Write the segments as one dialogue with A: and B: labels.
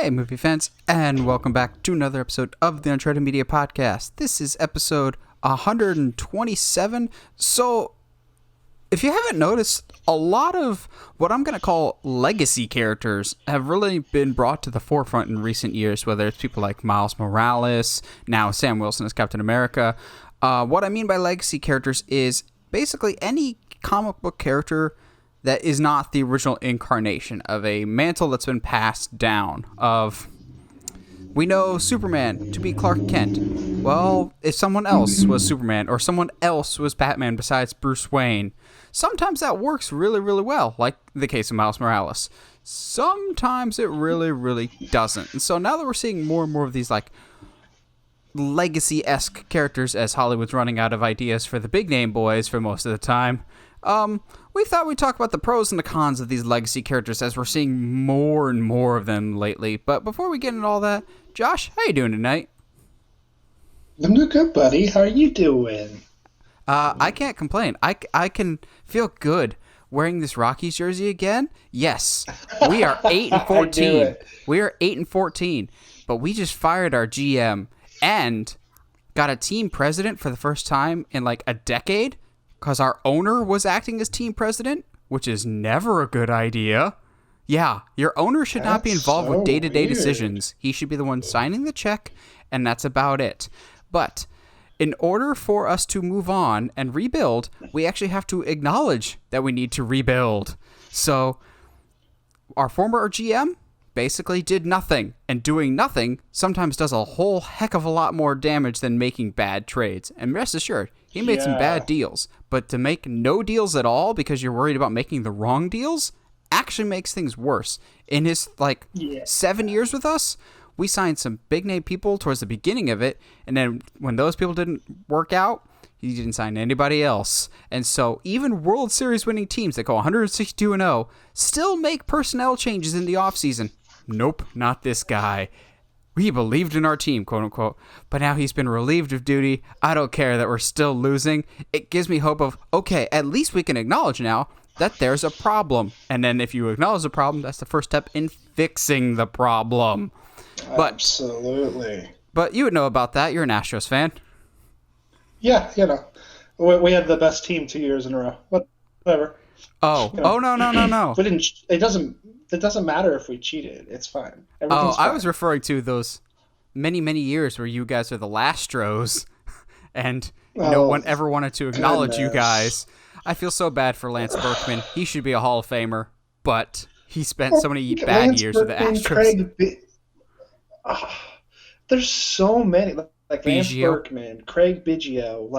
A: Hey, movie fans, and welcome back to another episode of the Uncharted Media Podcast. This is episode 127. So, if you haven't noticed, a lot of what I'm going to call legacy characters have really been brought to the forefront in recent years, whether it's people like Miles Morales, now Sam Wilson as Captain America. What I mean by legacy characters is basically any comic book character that is not the original incarnation of a mantle that's been passed down of... We know Superman to be Clark Kent. Well, if someone else was Superman or someone else was Batman besides Bruce Wayne, sometimes that works really, really well, like the case of Miles Morales. Sometimes it really, really doesn't. And so now that we're seeing more and more of these, like, legacy-esque characters as Hollywood's running out of ideas for the big-name boys for most of the time, we thought we'd talk about the pros and the cons of these legacy characters as we're seeing more and more of them lately. But before we get into all that, Josh, how you doing tonight?
B: I'm doing good, buddy. How are you doing?
A: I can't complain. I can feel good wearing this Rockies jersey again. Yes, we are 8-14. We are 8-14, but we just fired our GM and got a team president for the first time in like a decade. Because our owner was acting as team president, which is never a good idea. Yeah, your owner should not be involved with day-to-day decisions. He should be the one signing the check, and that's about it. But in order for us to move on and rebuild, we actually have to acknowledge that we need to rebuild. So our former GM basically did nothing, and doing nothing sometimes does a whole heck of a lot more damage than making bad trades. And rest assured, he made some bad deals, but to make no deals at all because you're worried about making the wrong deals actually makes things worse. In his 7 years with us, we signed some big name people towards the beginning of it, and then when those people didn't work out, he didn't sign anybody else. And so even World Series winning teams that go 162-0 still make personnel changes in the offseason. Nope, not this guy. He believed in our team, quote unquote, but now he's been relieved of duty. I don't care that we're still losing. It gives me hope of, okay, at least we can acknowledge now that there's a problem. And then if you acknowledge the problem, that's the first step in fixing the problem.
B: Absolutely.
A: But you would know about that. You're an Astros fan.
B: Yeah, we had the best team 2 years in a row. Whatever.
A: Oh, no.
B: We didn't. It doesn't matter if we cheated. It's fine. Everything's fine.
A: I was referring to those many, many years where you guys are the Lastros, and no one ever wanted to acknowledge you guys. I feel so bad for Lance Berkman. He should be a Hall of Famer, but he spent so many bad years with the Astros.
B: There's so many, like Lance Berkman, Craig Biggio,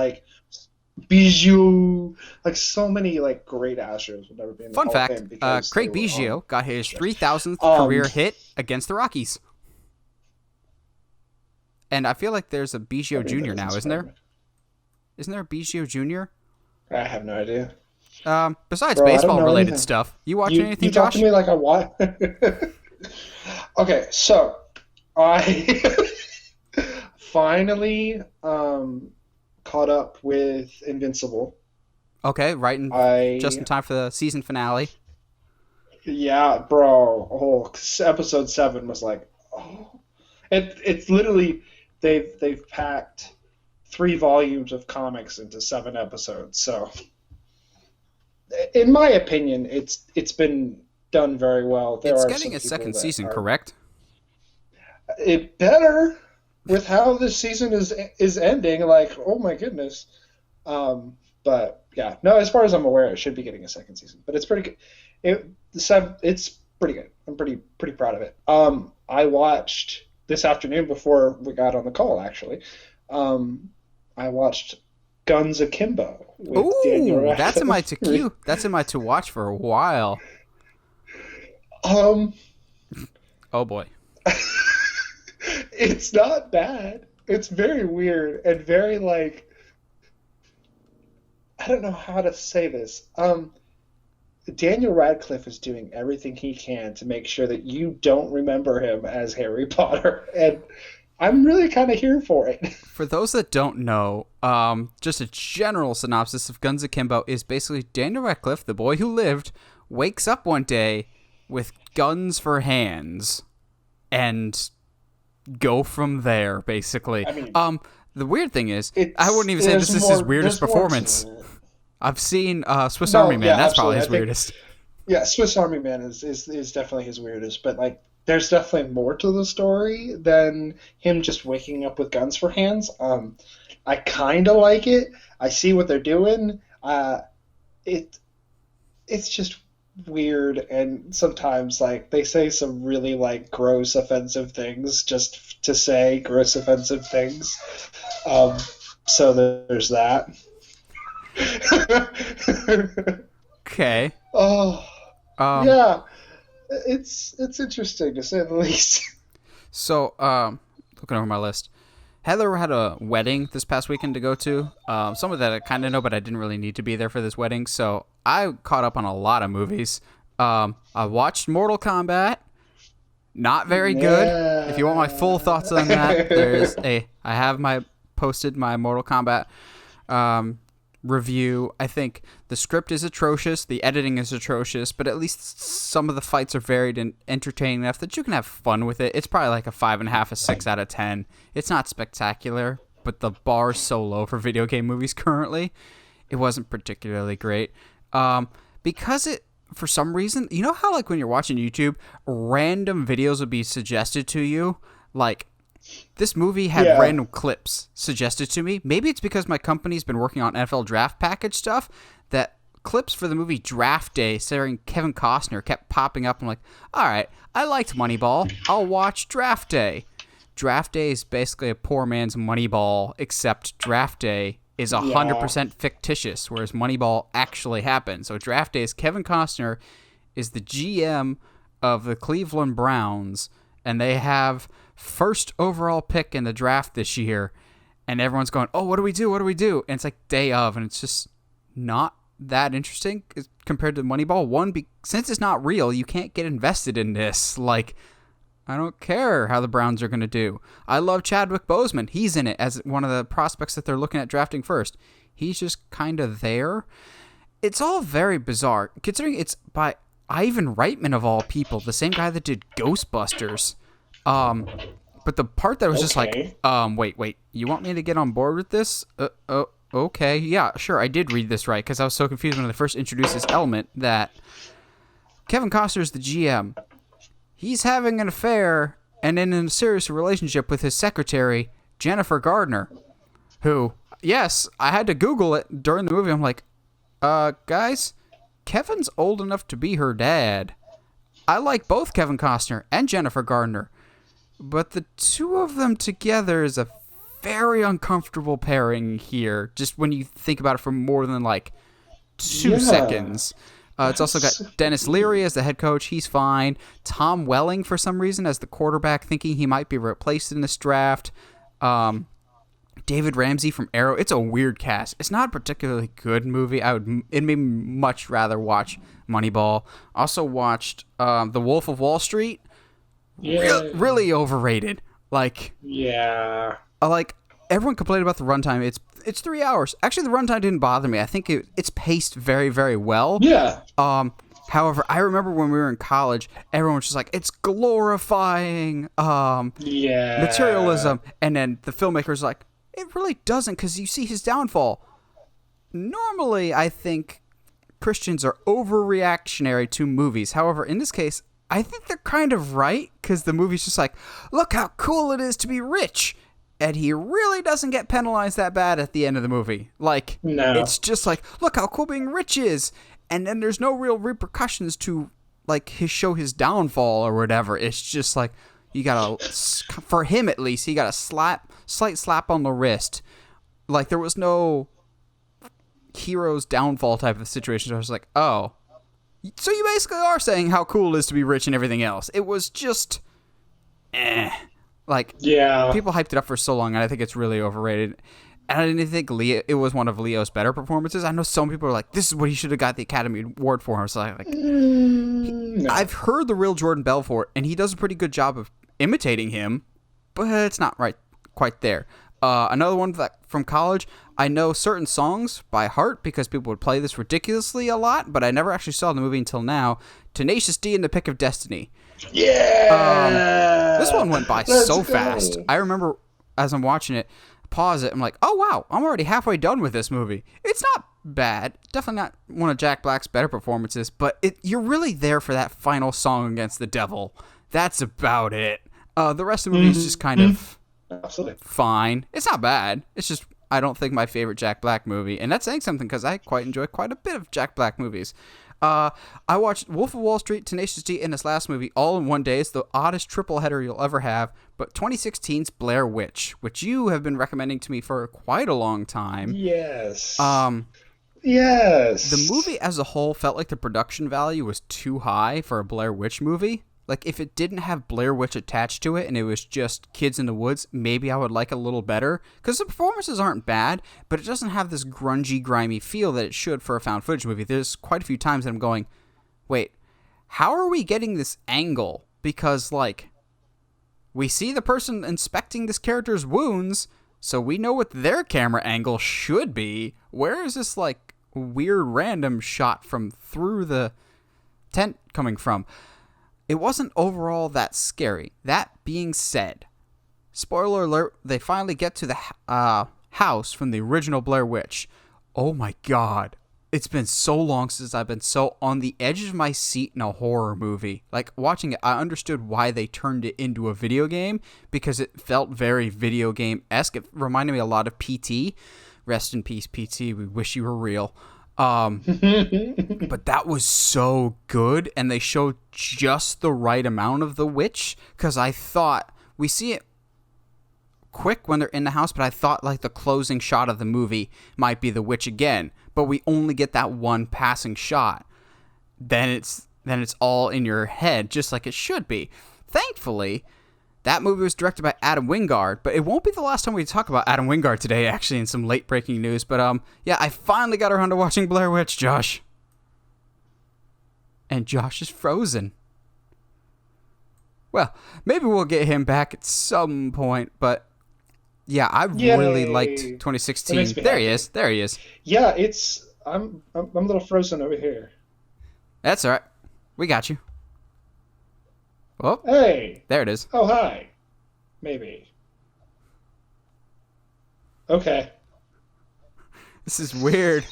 B: so many great Astros would never be in the
A: Fun
B: Hall
A: fact,
B: of Fame because
A: Craig Biggio got his 3,000th career hit against the Rockies. And I feel like there's a Biggio Jr. now, isn't there? Isn't there a Biggio Jr.?
B: I have no idea.
A: Besides baseball-related stuff, you watching anything,
B: you talk
A: Josh?
B: to me like I watch. Okay, so I finally caught up with Invincible.
A: Okay, just in time for the season finale.
B: Yeah, bro. Episode 7 was it's literally they've packed 3 volumes of comics into 7 episodes. So, in my opinion, it's been done very well.
A: It's getting a second season, correct?
B: It better. With how this season is ending, oh my goodness. But yeah, no, as far as I'm aware, it should be getting a second season. But it's pretty good. It's pretty good. I'm pretty proud of it. I watched this afternoon before we got on the call. Actually, I watched Guns Akimbo with Daniel Radcliffe.
A: That's in my to queue. That's in my to watch for a while.
B: Oh
A: boy.
B: It's not bad. It's very weird and very I don't know how to say this. Daniel Radcliffe is doing everything he can to make sure that you don't remember him as Harry Potter, and I'm really kind of here for it.
A: For those that don't know, just a general synopsis of Guns Akimbo is basically Daniel Radcliffe, the boy who lived, wakes up one day with guns for hands. and go from there, basically.
B: I mean,
A: The weird thing is, I wouldn't even say this is his weirdest performance. I've seen Swiss Army Man. That's
B: absolutely.
A: probably his weirdest.
B: Yeah, Swiss Army Man is definitely his weirdest, but like there's definitely more to the story than him just waking up with guns for hands. I kind of like it. I see what they're doing. It's just weird, and sometimes like they say some really like gross, offensive things just to say gross, offensive things. So there's that.
A: Okay.
B: Oh. Yeah, it's interesting to say the least.
A: So, looking over my list, Heather had a wedding this past weekend to go to. Some of that I kind of know, but I didn't really need to be there for this wedding, so I caught up on a lot of movies. I watched Mortal Kombat. Not very good. If you want my full thoughts on that, I have posted my Mortal Kombat review. I think the script is atrocious, the editing is atrocious, but at least some of the fights are varied and entertaining enough that you can have fun with it. It's probably like a 5.5, a 6 out of 10. It's not spectacular, but the bar's so low for video game movies currently, it wasn't particularly great. Because it, for some reason, you know how like when you're watching YouTube, random videos would be suggested to you, like this movie had random clips suggested to me. Maybe it's because my company's been working on NFL draft package stuff that clips for the movie Draft Day starring Kevin Costner kept popping up. I'm like, all right, I liked Moneyball. I'll watch Draft Day. Draft Day is basically a poor man's Moneyball, except Draft Day is 100% fictitious, whereas Moneyball actually happened. So Draft Day is Kevin Costner is the GM of the Cleveland Browns, and they have first overall pick in the draft this year, and everyone's going, oh, what do we do? What do we do? And it's like day of, and it's just not that interesting compared to Moneyball. One, since it's not real, you can't get invested in this. Like, I don't care how the Browns are going to do. I love Chadwick Boseman. He's in it as one of the prospects that they're looking at drafting first. He's just kind of there. It's all very bizarre, considering it's by Ivan Reitman of all people, the same guy that did Ghostbusters. But the part that was just like, wait, you want me to get on board with this? Okay, yeah, sure, I did read this right, because I was so confused when they first introduced this element that Kevin Costner's the GM. He's having an affair and in a serious relationship with his secretary, Jennifer Gardner, who, yes, I had to Google it during the movie. I'm like, guys, Kevin's old enough to be her dad. I like both Kevin Costner and Jennifer Gardner, but the two of them together is a very uncomfortable pairing here, just when you think about it for more than like 2 seconds. It's also got Dennis Leary as the head coach. He's fine. Tom Welling, for some reason, as the quarterback, thinking he might be replaced in this draft. David Ramsey from Arrow. It's a weird cast. It's not a particularly good movie. It made me much rather watch Moneyball. Also watched The Wolf of Wall Street. Yeah. Really overrated. Like, yeah. Like, everyone complained about the runtime. It's 3 hours. Actually, the runtime didn't bother me. I think it's paced very, very well. Yeah. However, I remember when we were in college, everyone was just like, it's glorifying materialism. And then the filmmaker's like, it really doesn't, because you see his downfall. Normally, I think Christians are overreactionary to movies. However, in this case, I think they're kind of right, because the movie's just like, look how cool it is to be rich. And he really doesn't get penalized that bad at the end of the movie. Like, It's just like, look how cool being rich is. And then there's no real repercussions to, like, his downfall or whatever. It's just like, you gotta, for him at least, he got a slight slap on the wrist. Like, there was no hero's downfall type of situation. So I was like, oh. So you basically are saying how cool it is to be rich and everything else. It was just, Like, people hyped it up for so long, and I think it's really overrated. And I didn't think it was one of Leo's better performances. I know some people are like, this is what he should have got the Academy Award for. So I've heard the real Jordan Belfort, and he does a pretty good job of imitating him, but it's not quite there. Another one from college. I know certain songs by heart because people would play this ridiculously a lot, but I never actually saw the movie until now. Tenacious D and the Pick of Destiny.
B: Yeah!
A: This one went by
B: Let's
A: so
B: go.
A: fast. I remember as I'm watching it, pause it, I'm like, oh wow, I'm already halfway done with this movie. It's not bad. Definitely not one of Jack Black's better performances, but you're really there for that final song against the devil. That's about it. The rest of the movie is just kind of
B: Absolutely
A: fine. It's not bad. It's just I don't think my favorite Jack Black movie, and that's saying something because I quite enjoy quite a bit of Jack Black movies. I watched Wolf of Wall Street, Tenacious D, and his last movie all in one day. It's the oddest triple header you'll ever have. But 2016's Blair Witch, which you have been recommending to me for quite a long time.
B: Yes.
A: Yes. The movie as a whole felt like the production value was too high for a Blair Witch movie. Like, if it didn't have Blair Witch attached to it and it was just Kids in the Woods, maybe I would like it a little better. Because the performances aren't bad, but it doesn't have this grungy, grimy feel that it should for a found footage movie. There's quite a few times that I'm going, wait, how are we getting this angle? Because, like, we see the person inspecting this character's wounds, so we know what their camera angle should be. Where is this, like, weird random shot from through the tent coming from? It wasn't overall that scary. That being said, spoiler alert, they finally get to the house from the original Blair Witch. Oh my god. It's been so long since I've been so on the edge of my seat in a horror movie. Like, watching it, I understood why they turned it into a video game, because it felt very video game-esque. It reminded me a lot of PT. Rest in peace, PT. We wish you were real. But that was so good, and they showed just the right amount of the witch, because I thought, we see it quick when they're in the house, but I thought like the closing shot of the movie might be the witch again, but we only get that one passing shot. Then it's all in your head, just like it should be. Thankfully, that movie was directed by Adam Wingard, but it won't be the last time we talk about Adam Wingard today, actually, in some late breaking news. But yeah, I finally got around to watching Blair Witch, Josh. And Josh is frozen. Well, maybe we'll get him back at some point, but yeah, I really liked 2016. There he is. There he is.
B: Yeah, I'm a little frozen over here.
A: That's all right. We got you. Oh,
B: hey.
A: There it is.
B: Oh, hi. Maybe. Okay.
A: This is weird.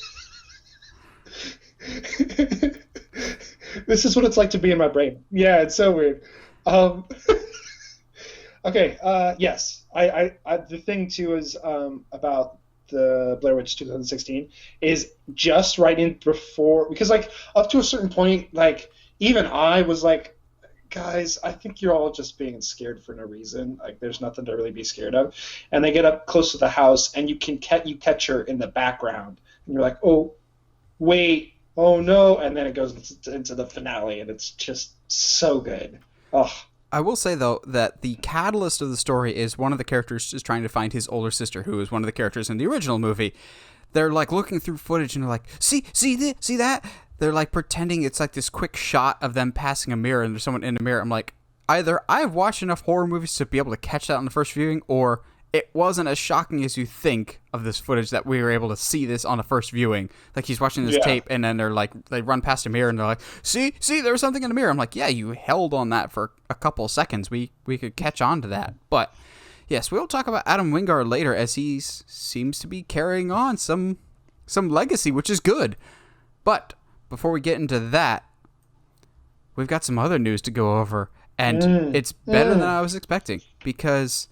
B: This is what it's like to be in my brain. Yeah, it's so weird. Okay. Yes. I the thing too is about the Blair Witch 2016 is just right in before, because like up to a certain point, like even I was like, guys, I think you're all just being scared for no reason. Like, there's nothing to really be scared of. And they get up close to the house, and you catch her in the background, and you're like, oh, wait, oh no, and then it goes into the finale, and it's just so good. Oh.
A: I will say, though, that the catalyst of the story is one of the characters is trying to find his older sister, who is one of the characters in the original movie. They're like looking through footage, and they're like, see that? They're like pretending it's like this quick shot of them passing a mirror and there's someone in the mirror. I'm like, either I've watched enough horror movies to be able to catch that on the first viewing, or it wasn't as shocking as you think of this footage that we were able to see this on the first viewing. Like, he's watching this tape, and then they're like, they run past a mirror and they're like, see, there was something in the mirror. I'm like, yeah, you held on that for a couple of seconds. We could catch on to that. But yes, we'll talk about Adam Wingard later, as he seems to be carrying on some legacy, which is good. But before we get into that, we've got some other news to go over, and it's better than I was expecting, because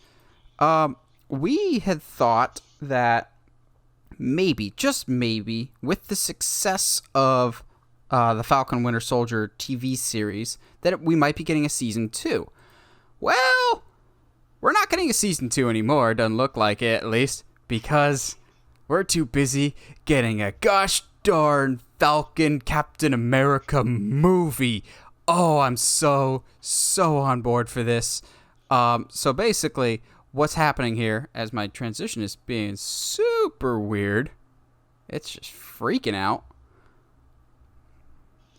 A: we had thought that maybe, just maybe, with the success of the Falcon Winter Soldier TV series, that we might be getting a season 2. Well, we're not getting a season 2 anymore, it doesn't look like it, at least, because we're too busy getting a gosh darn Falcon Captain America movie. Oh, I'm so on board for this. So basically, what's happening here, as my transition is being super weird, it's just freaking out.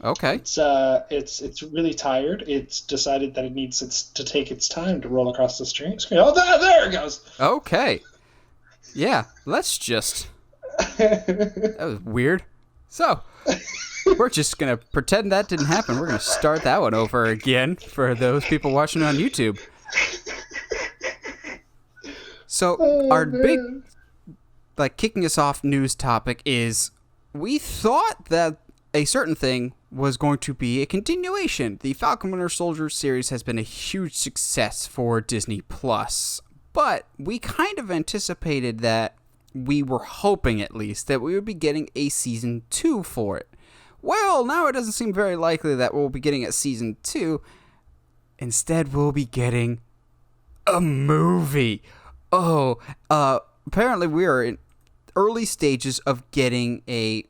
A: Okay.
B: It's really tired. It's decided that it needs to take its time to roll across the screen. Oh, there it goes.
A: Okay. Yeah, let's just... That was weird. So, we're just going to pretend that didn't happen. We're going to start that one over again for those people watching on YouTube. So, our big, kicking us off news topic is we thought that a certain thing was going to be a continuation. The Falcon Winter Soldier series has been a huge success for Disney+, but we kind of anticipated that, we were hoping at least, that we would be getting a Season 2 for it. Well, now it doesn't seem very likely that we'll be getting a Season 2. Instead, we'll be getting a movie. Apparently we are in early stages of getting a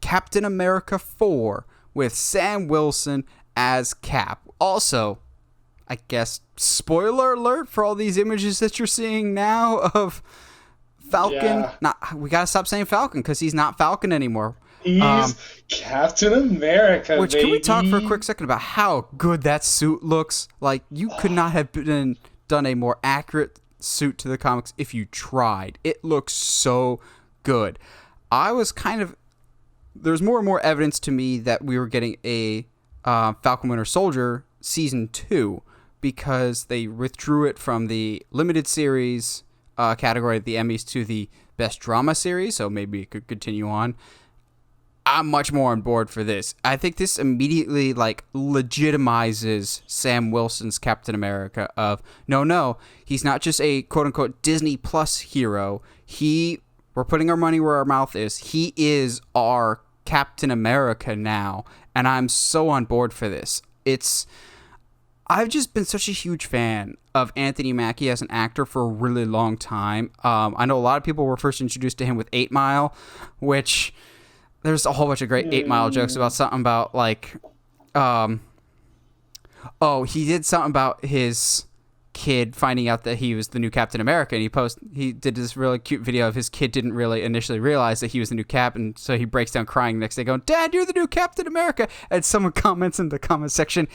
A: Captain America 4 with Sam Wilson as Cap. Also, I guess, spoiler alert for all these images that you're seeing now of Falcon.
B: Yeah.
A: We gotta stop saying Falcon because he's not Falcon anymore.
B: He's Captain America,
A: Which,
B: baby.
A: can we talk for a quick second about how good that suit looks? Like, you could not have done a more accurate suit to the comics if you tried. It looks so good. I was kind of... There's more and more evidence to me that we were getting a Falcon Winter Soldier Season 2 because they withdrew it from the limited series category of the Emmys to the Best Drama Series, so maybe it could continue on. I'm much more on board for this. I think this immediately, legitimizes Sam Wilson's Captain America of, no, he's not just a quote-unquote Disney Plus hero. We're putting our money where our mouth is. He is our Captain America now, and I'm so on board for this. I've just been such a huge fan of Anthony Mackie as an actor for a really long time. I know a lot of people were first introduced to him with 8 Mile, which there's a whole bunch of great 8 Mile jokes about something about he did something about his kid finding out that he was the new Captain America, and he did this really cute video of his kid didn't really initially realize that he was the new Cap, and so he breaks down crying the next day going, "Dad, you're the new Captain America," and someone comments in the comment section,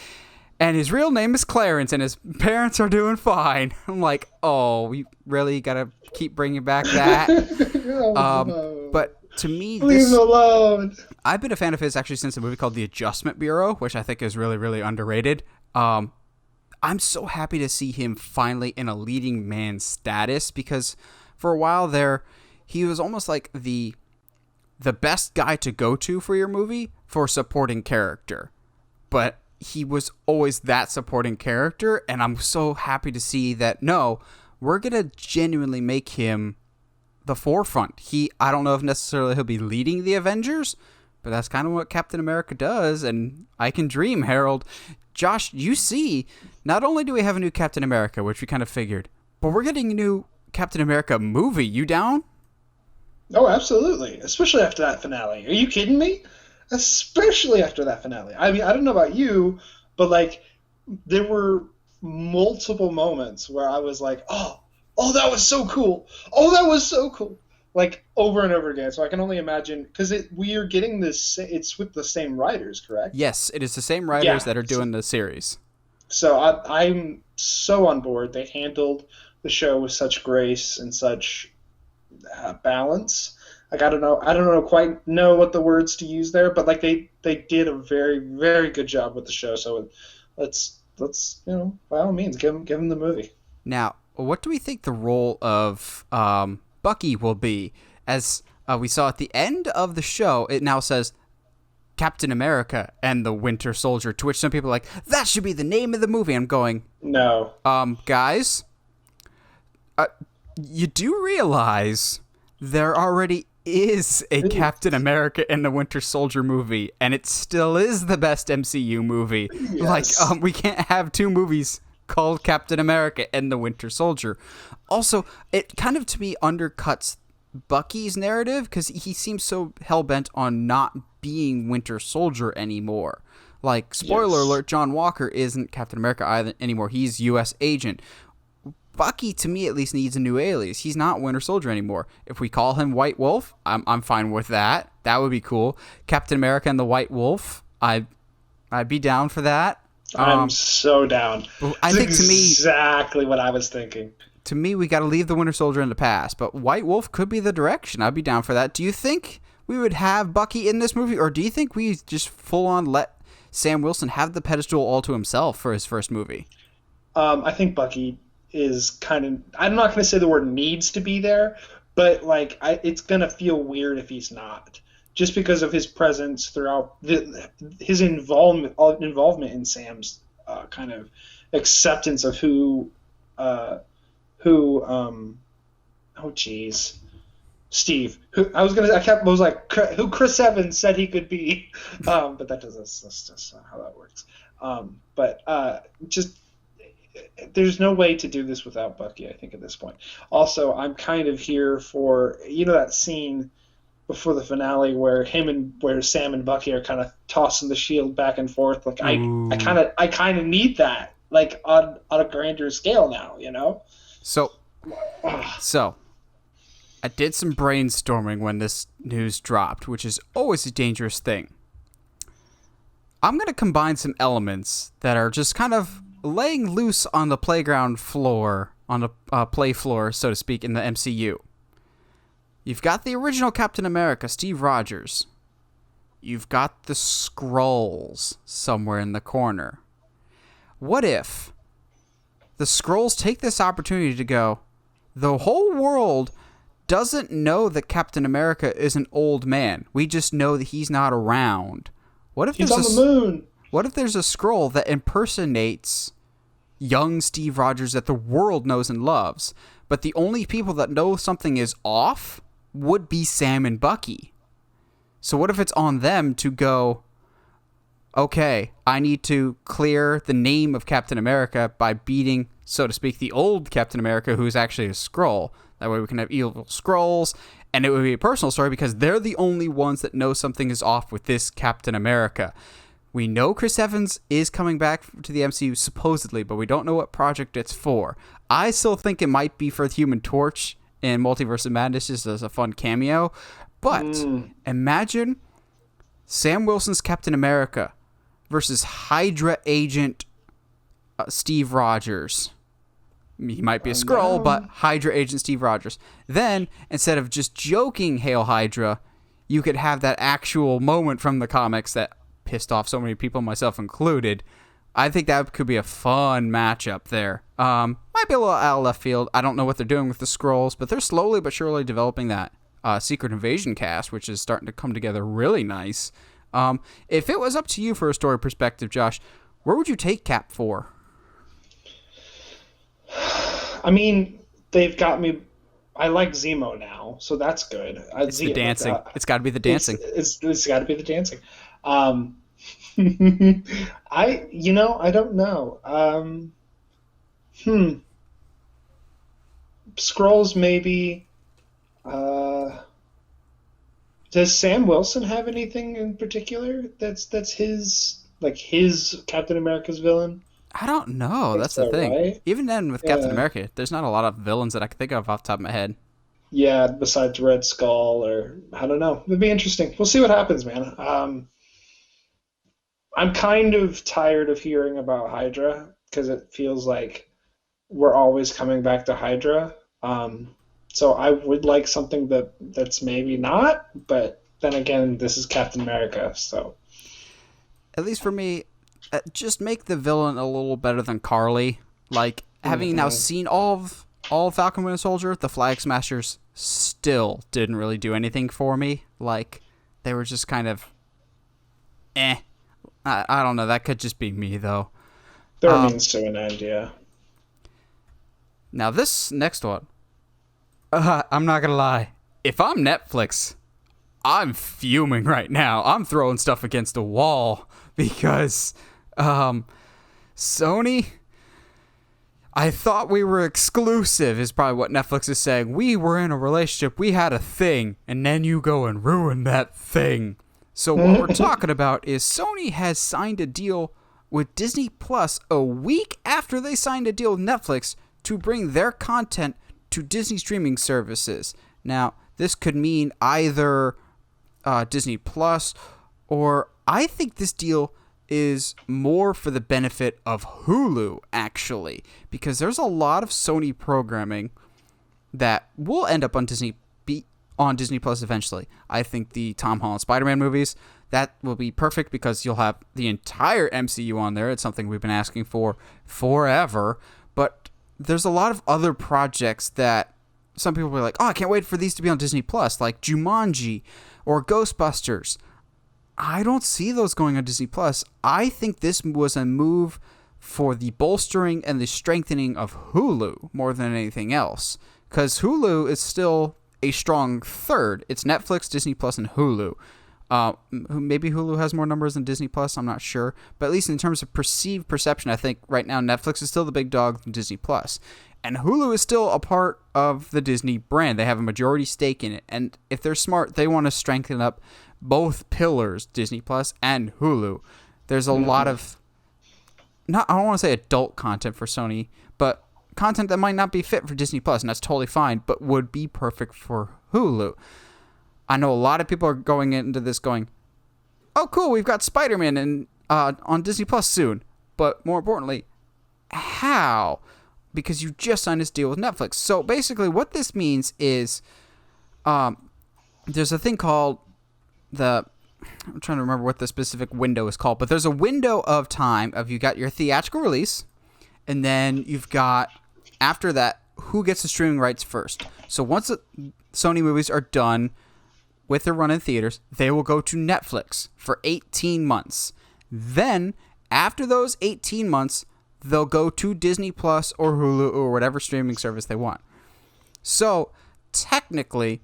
A: "And his real name is Clarence, and his parents are doing fine." I'm like, oh, we really gotta keep bringing back that.
B: No.
A: But to me,
B: Leave him alone.
A: I've been a fan of his actually since a movie called The Adjustment Bureau, which I think is really, really underrated. I'm so happy to see him finally in a leading man status, because for a while there, he was almost like the best guy to go to for your movie for supporting character. But he was always that supporting character, and I'm so happy to see that, no, we're going to genuinely make him the forefront. I don't know if necessarily he'll be leading the Avengers, but that's kind of what Captain America does, and I can dream, Harold. Josh, you see, not only do we have a new Captain America, which we kind of figured, but we're getting a new Captain America movie. You down?
B: Oh, absolutely. Especially after that finale. Are you kidding me? Especially after that finale. I mean, I don't know about you, but there were multiple moments where I was like, oh, that was so cool. Oh, that was so cool. Over and over again. So I can only imagine, because we are getting this, it's with the same writers, correct?
A: Yes, it is the same writers that are doing the series. So
B: I'm so on board. They handled the show with such grace and such balance. I don't quite know what the words to use there, but they did a very, very good job with the show. So let's by all means give them the movie.
A: Now, what do we think the role of Bucky will be? As we saw at the end of the show, it now says Captain America and the Winter Soldier, to which some people are like, that should be the name of the movie. I'm going,
B: no.
A: Guys, you do realize there already is a Captain America and the Winter Soldier movie, and it still is the best MCU movie.
B: Yes.
A: We can't have 2 movies called Captain America and the Winter Soldier. Also, it kind of, to me, undercuts Bucky's narrative, because he seems so hell-bent on not being Winter Soldier anymore. Spoiler alert, John Walker isn't Captain America anymore. He's U.S. agent. Bucky, to me at least, needs a new alias. He's not Winter Soldier anymore. If we call him White Wolf, I'm fine with that. That would be cool. Captain America and the White Wolf, I'd be down for that.
B: I'm so down.
A: I think to me,
B: exactly what I was thinking.
A: to me, we got to leave the Winter Soldier in the past. But White Wolf could be the direction. I'd be down for that. Do you think we would have Bucky in this movie, or do you think we just full on let Sam Wilson have the pedestal all to himself for his first movie?
B: I think Bucky is kind of. I'm not going to say the word needs to be there, but like, it's going to feel weird if he's not, just because of his presence throughout his involvement in Sam's kind of acceptance of who. Oh geez, Steve. Who I was like who Chris Evans said he could be, but that's just how that works. Just there's no way to do this without Bucky, I think, at this point. Also, I'm kind of here for that scene before the finale where Sam and Bucky are kind of tossing the shield back and forth. Like I kind of need that, like on a grander scale now,
A: So I did some brainstorming when this news dropped, which is always a dangerous thing. I'm going to combine some elements that are just kind of laying loose on the playground floor, on the play floor, so to speak, in the MCU. You've got the original Captain America, Steve Rogers. You've got the Skrulls somewhere in the corner. What if the Skrulls take this opportunity to go, the whole world doesn't know that Captain America is an old man. We just know that he's not around. What if
B: he's on the moon?
A: What if there's a Skrull that impersonates young Steve Rogers that the world knows and loves, but the only people that know something is off would be Sam and Bucky? So what if it's on them to go, okay, I need to clear the name of Captain America by beating, so to speak, the old Captain America, who's actually a Skrull. That way we can have evil Skrulls, and it would be a personal story because they're the only ones that know something is off with this Captain America. We know Chris Evans is coming back to the MCU, supposedly, but we don't know what project it's for. I still think it might be for the Human Torch in Multiverse of Madness, just as a fun cameo. But imagine Sam Wilson's Captain America versus Hydra agent Steve Rogers. He might be a Skrull, but Hydra agent Steve Rogers. Then, instead of just joking Hail Hydra, you could have that actual moment from the comics that pissed off so many people, myself included. I think that could be a fun matchup there. Might be a little out of left field. I don't know what they're doing with the Skrulls, but they're slowly but surely developing that Secret Invasion cast, which is starting to come together really nice. If it was up to you for a story perspective, Josh, where would you take Cap for?
B: I mean, they've got me. I like Zemo now, so that's good.
A: It's the dancing. It's got to be the dancing.
B: It's got to be the dancing. I don't know. Skrulls maybe. Does Sam Wilson have anything in particular that's his Captain America's villain?
A: I don't know. That's the thing.
B: Right?
A: Even then, with Captain America, there's not a lot of villains that I can think of off the top of my head.
B: Yeah, besides Red Skull, or I don't know. It'd be interesting. We'll see what happens, man. I'm kind of tired of hearing about Hydra because it feels like we're always coming back to Hydra. So I would like something that's maybe not, but then again, this is Captain America, so. At
A: least for me, just make the villain a little better than Carly. Like, having now seen all of Falcon Winter Soldier, the Flag Smashers still didn't really do anything for me. Like, they were just kind of I don't know. That could just be me, though.
B: They're a means to an end, yeah.
A: Now, this next one, I'm not going to lie. If I'm Netflix, I'm fuming right now. I'm throwing stuff against the wall because Sony, I thought we were exclusive is probably what Netflix is saying. We were in a relationship. We had a thing. And then you go and ruin that thing. So what we're talking about is Sony has signed a deal with Disney Plus a week after they signed a deal with Netflix to bring their content to Disney streaming services. Now, this could mean either Disney Plus, or I think this deal is more for the benefit of Hulu, actually, because there's a lot of Sony programming that will end up on Disney Plus eventually. I think the Tom Holland Spider-Man movies, that will be perfect because you'll have the entire MCU on there. It's something we've been asking for forever. But there's a lot of other projects that some people will be like, oh, I can't wait for these to be on Disney Plus, like Jumanji or Ghostbusters. I don't see those going on Disney Plus. I think this was a move for the bolstering and the strengthening of Hulu more than anything else. Because Hulu is still a strong third. It's Netflix, Disney Plus, and Hulu. Maybe Hulu has more numbers than Disney Plus. I'm not sure, but at least in terms of perceived perception, I think right now Netflix is still the big dog than Disney Plus, and Hulu is still a part of the Disney brand. They have a majority stake in it, and if they're smart, they want to strengthen up both pillars, Disney Plus and Hulu. There's a lot of I don't want to say adult content for Sony, but content that might not be fit for Disney Plus, and that's totally fine, but would be perfect for Hulu. I know a lot of people are going into this going, oh, cool, we've got Spider-Man on Disney Plus soon. But more importantly, how? Because you just signed this deal with Netflix. So basically what this means is there's a thing called I'm trying to remember what the specific window is called, but there's a window of time of you got your theatrical release, and then you've got, after that, who gets the streaming rights first. So once the Sony movies are done with their run in theaters, they will go to Netflix for 18 months. Then, after those 18 months, they'll go to Disney Plus or Hulu or whatever streaming service they want. So, technically,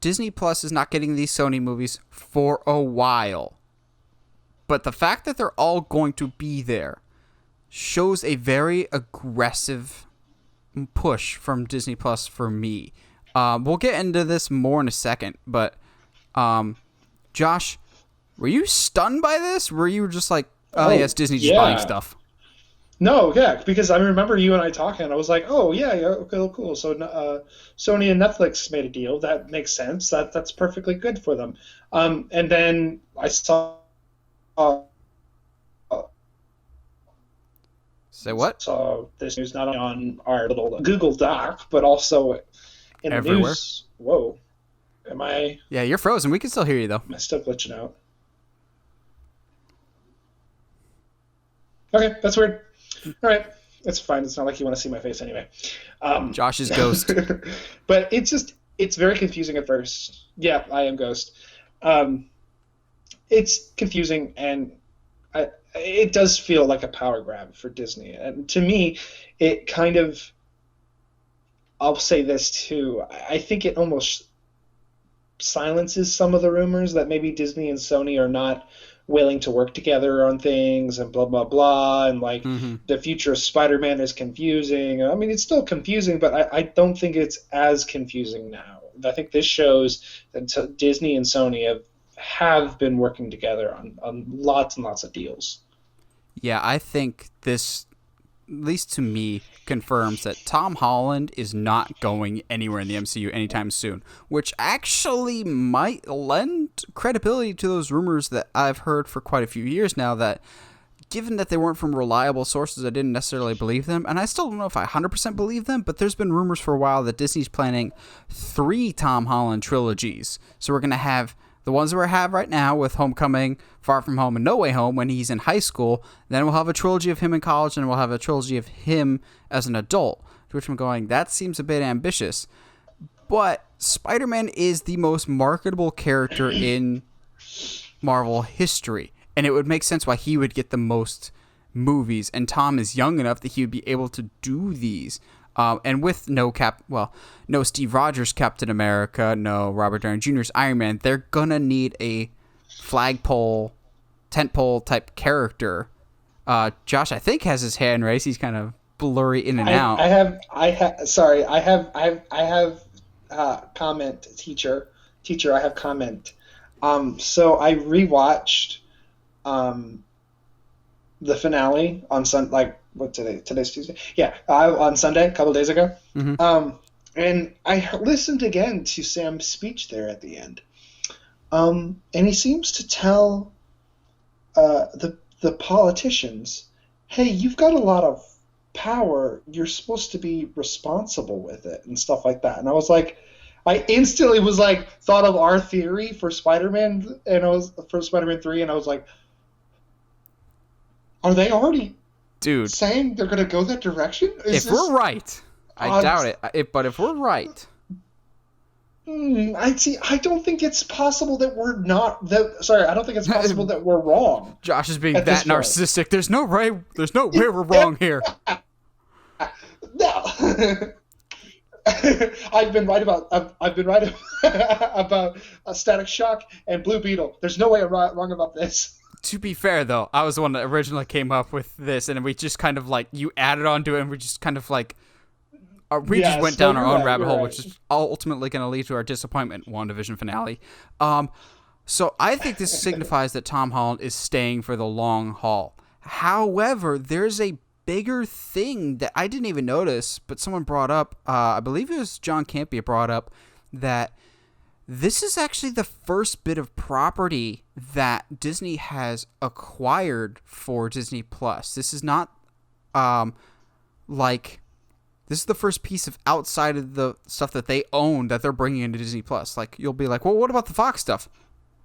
A: Disney Plus is not getting these Sony movies for a while. But the fact that they're all going to be there shows a very aggressive push from Disney Plus for me. We'll get into this more in a second, but Josh, were you stunned by this? Were you just like, oh yes, Disney's just buying stuff?
B: No, yeah, because I remember you and I talking. I was like, oh yeah, okay, cool. So Sony and Netflix made a deal. That makes sense. That's perfectly good for them. And then I saw.
A: Say what?
B: Saw this news not only on our little Google Doc, but also in
A: everywhere.
B: The news. Whoa. Am I?
A: Yeah, you're frozen. We can still hear you, though.
B: Am I still glitching out? Okay, that's weird. All right. It's fine. It's not like you want to see my face anyway.
A: Josh is Ghost.
B: But it's very confusing at first. Yeah, I am Ghost. It's confusing, and it does feel like a power grab for Disney. And to me, it kind of, I'll say this too, I think it almost silences some of the rumors that maybe Disney and Sony are not willing to work together on things and blah, blah, blah. And like the future of Spider-Man is confusing. I mean, it's still confusing, but I don't think it's as confusing now. I think this shows that Disney and Sony have been working together on lots and lots of deals.
A: Yeah, I think this, at least to me, confirms that Tom Holland is not going anywhere in the MCU anytime soon, which actually might lend credibility to those rumors that I've heard for quite a few years now, that given that they weren't from reliable sources, I didn't necessarily believe them, and I still don't know if I 100% believe them, but there's been rumors for a while that Disney's planning 3 Tom Holland trilogies. So we're going to have the ones that we have right now with Homecoming, Far From Home, and No Way Home when he's in high school. Then we'll have a trilogy of him in college, and we'll have a trilogy of him as an adult. To which I'm going, that seems a bit ambitious. But Spider-Man is the most marketable character in Marvel history, and it would make sense why he would get the most movies. And Tom is young enough that he would be able to do these. And with no Steve Rogers Captain America, no Robert Downey Jr.'s Iron Man, they're gonna need a flagpole, tentpole type character. Josh, I think, has his hand raised. He's kind of blurry in and out.
B: I have comment, teacher. I have comment. So I rewatched the finale on today's Tuesday? Yeah, on Sunday, a couple days ago. And I listened again to Sam's speech there at the end. And he seems to tell the the politicians, hey, you've got a lot of power. You're supposed to be responsible with it and stuff like that. And I was like, I instantly was like, thought of our theory for Spider-Man, and I was for Spider-Man 3, and I was like, are they already saying they're going to go that direction?
A: We're right, I doubt it. But if we're right,
B: I don't think it's possible that we're not. I don't think it's possible that we're wrong.
A: Josh is being that narcissistic. There's no way we're wrong here.
B: No. I've been right about Static Shock and Blue Beetle. There's no way I'm wrong about this.
A: To be fair, though, I was the one that originally came up with this, and we just kind of like you added on to it, and we just kind of like just went down our own rabbit hole, which is ultimately going to lead to our disappointment WandaVision finale. So I think this signifies that Tom Holland is staying for the long haul. However, there's a bigger thing that I didn't even notice, but someone brought up, I believe it was John Campea brought up, that this is actually the first bit of property that Disney has acquired for Disney Plus. This is not this is the first piece of outside of the stuff that they own that they're bringing into Disney Plus. Like, you'll be like, well, what about the Fox stuff?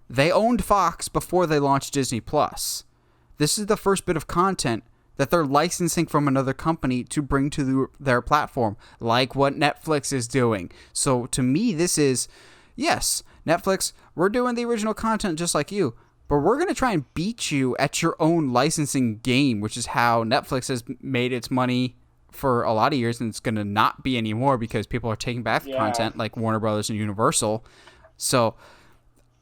A: They owned Fox before they launched Disney Plus. This is the first bit of content that they're licensing from another company to bring to their platform, like what Netflix is doing. So to me, this is, yes, Netflix, we're doing the original content just like you, but we're going to try and beat you at your own licensing game, which is how Netflix has made its money for a lot of years, and it's going to not be anymore because people are taking back the content like Warner Brothers and Universal. So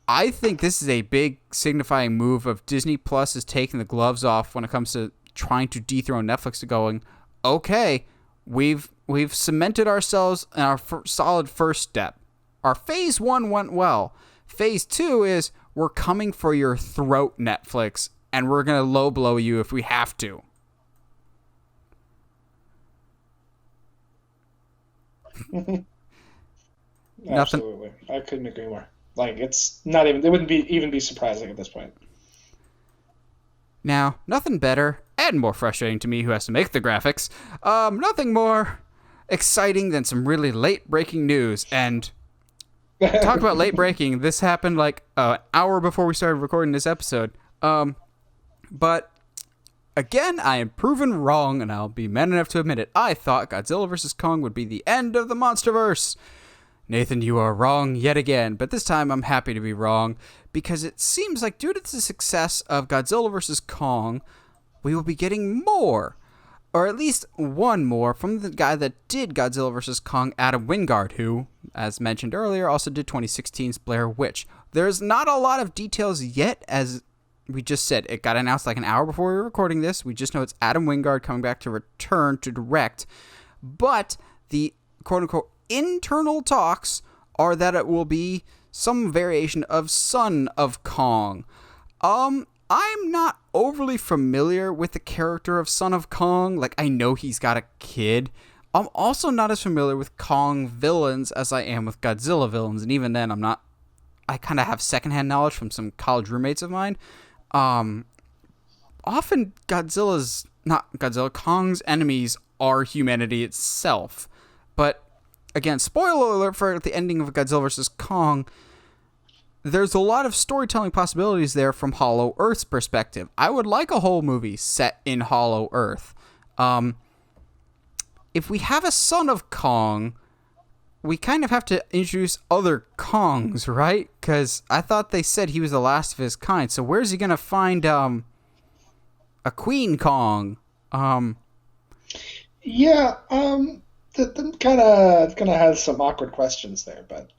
A: I think this is a big signifying move of Disney Plus is taking the gloves off when it comes to trying to dethrone Netflix, to going, okay, we've cemented ourselves in our solid first step. Our phase 1 went well. Phase 2 is we're coming for your throat, Netflix, and we're going to low blow you if we have to.
B: Absolutely. I couldn't agree more. Like, it's not even, it wouldn't even be surprising at this point.
A: Now, nothing better and more frustrating to me, who has to make the graphics, nothing more exciting than some really late breaking news. And talk about late breaking, this happened like an hour before we started recording this episode. But again, I am proven wrong, and I'll be man enough to admit it. I thought Godzilla vs. Kong would be the end of the MonsterVerse. Nathan, you are wrong yet again, but this time I'm happy to be wrong, because it seems like due to the success of Godzilla vs. Kong, we will be getting more, or at least one more, from the guy that did Godzilla vs. Kong, Adam Wingard, who, as mentioned earlier, also did 2016's Blair Witch. There's not a lot of details yet, as we just said. It got announced like an hour before we were recording this. We just know it's Adam Wingard coming back to return to direct. But the quote-unquote internal talks are that it will be some variation of Son of Kong. I'm not overly familiar with the character of Son of Kong. Like, I know he's got a kid. I'm also not as familiar with Kong villains as I am with Godzilla villains. And even then, I kind of have secondhand knowledge from some college roommates of mine. Often Kong's enemies are humanity itself. But again, spoiler alert for the ending of Godzilla vs. Kong, there's a lot of storytelling possibilities there from Hollow Earth's perspective. I would like a whole movie set in Hollow Earth. If we have a Son of Kong, we kind of have to introduce other Kongs, right? Because I thought they said he was the last of his kind. So where's he going to find a Queen Kong?
B: Yeah, that kind of has some awkward questions there, but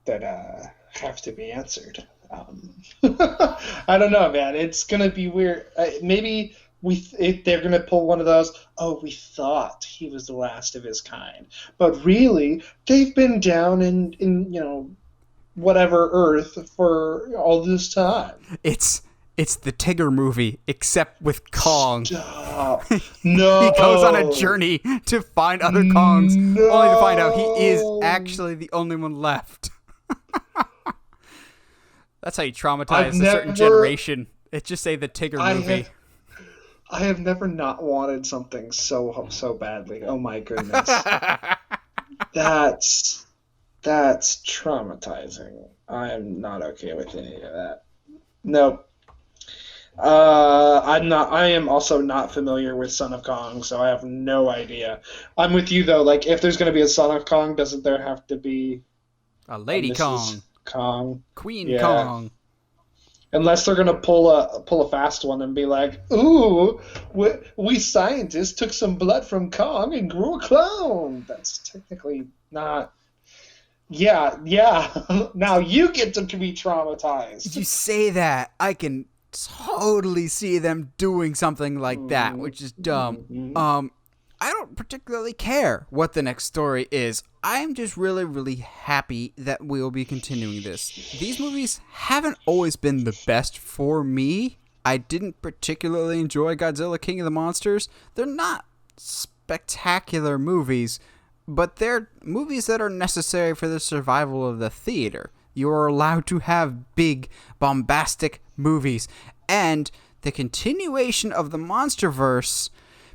B: that have to be answered. I don't know, man. It's gonna be weird. Maybe they're gonna pull one of those. Oh, we thought he was the last of his kind, but really, they've been down in whatever Earth for all this time.
A: It's the Tigger movie, except with Kong.
B: Stop. No.
A: He goes on a journey to find other Kongs, only to find out he is actually the only one left. That's how you traumatize a certain generation. It's just say the Tigger movie.
B: I have never not wanted something so badly. Oh my goodness. That's that's traumatizing. I am not okay with any of that. Nope. I'm not. I am also not familiar with Son of Kong, so I have no idea. I'm with you though. Like, if there's going to be a Son of Kong, doesn't there have to be
A: A
B: a
A: Lady
B: Mrs.
A: Kong.
B: Kong?
A: Queen
B: Yeah.
A: Kong.
B: Unless they're going to pull a fast one and be like, "Ooh, we scientists took some blood from Kong and grew a clone." That's technically not. Yeah, yeah. Now you get to be traumatized.
A: You say that, I can totally see them doing something like that,
B: Mm,
A: which is dumb.
B: mhm.
A: Um, I don't particularly care what the next story is. I'm just really, really happy that we'll be continuing this. These movies haven't always been the best for me. I didn't particularly enjoy Godzilla King of the Monsters. They're not spectacular movies, but they're movies that are necessary for the survival of the theater. You are allowed to have big, bombastic movies. And the continuation of the Monsterverse,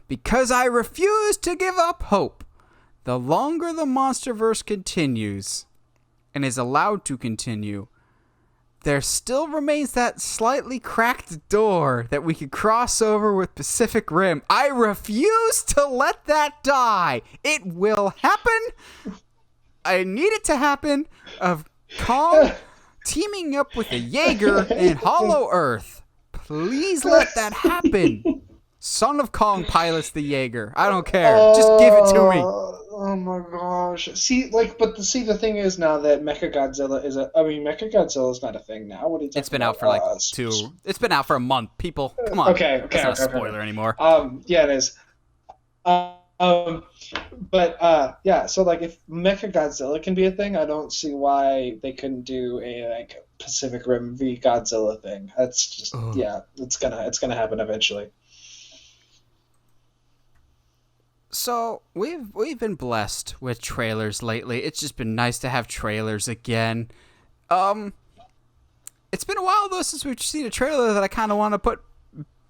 A: because I refuse to give up hope. The longer the Monsterverse continues, and is allowed to continue, there still remains that slightly cracked door that we could cross over with Pacific Rim. I refuse to let that die. It will happen. I need it to happen. Of Kong teaming up with a Jaeger in Hollow Earth. Please let that happen. Son of Kong pilots the Jaeger. I don't care. Just give it to me.
B: Oh my gosh. See, like, see, the thing is now that Mechagodzilla is a. I mean, Mechagodzilla is not a thing now. What are you talking
A: It's been
B: about?
A: out for like It's been out for a month. People, come on.
B: Okay,
A: That's
B: okay,
A: not a
B: okay, okay.
A: spoiler anymore.
B: Yeah, it is. But yeah. So like, if Mechagodzilla can be a thing, I don't see why they couldn't do a like Pacific Rim v Godzilla thing. That's just
A: Ugh.
B: yeah. It's gonna happen eventually.
A: So we've been blessed with trailers lately. It's just been nice to have trailers again. Um, it's been a while though since we've seen a trailer that I kind of want to put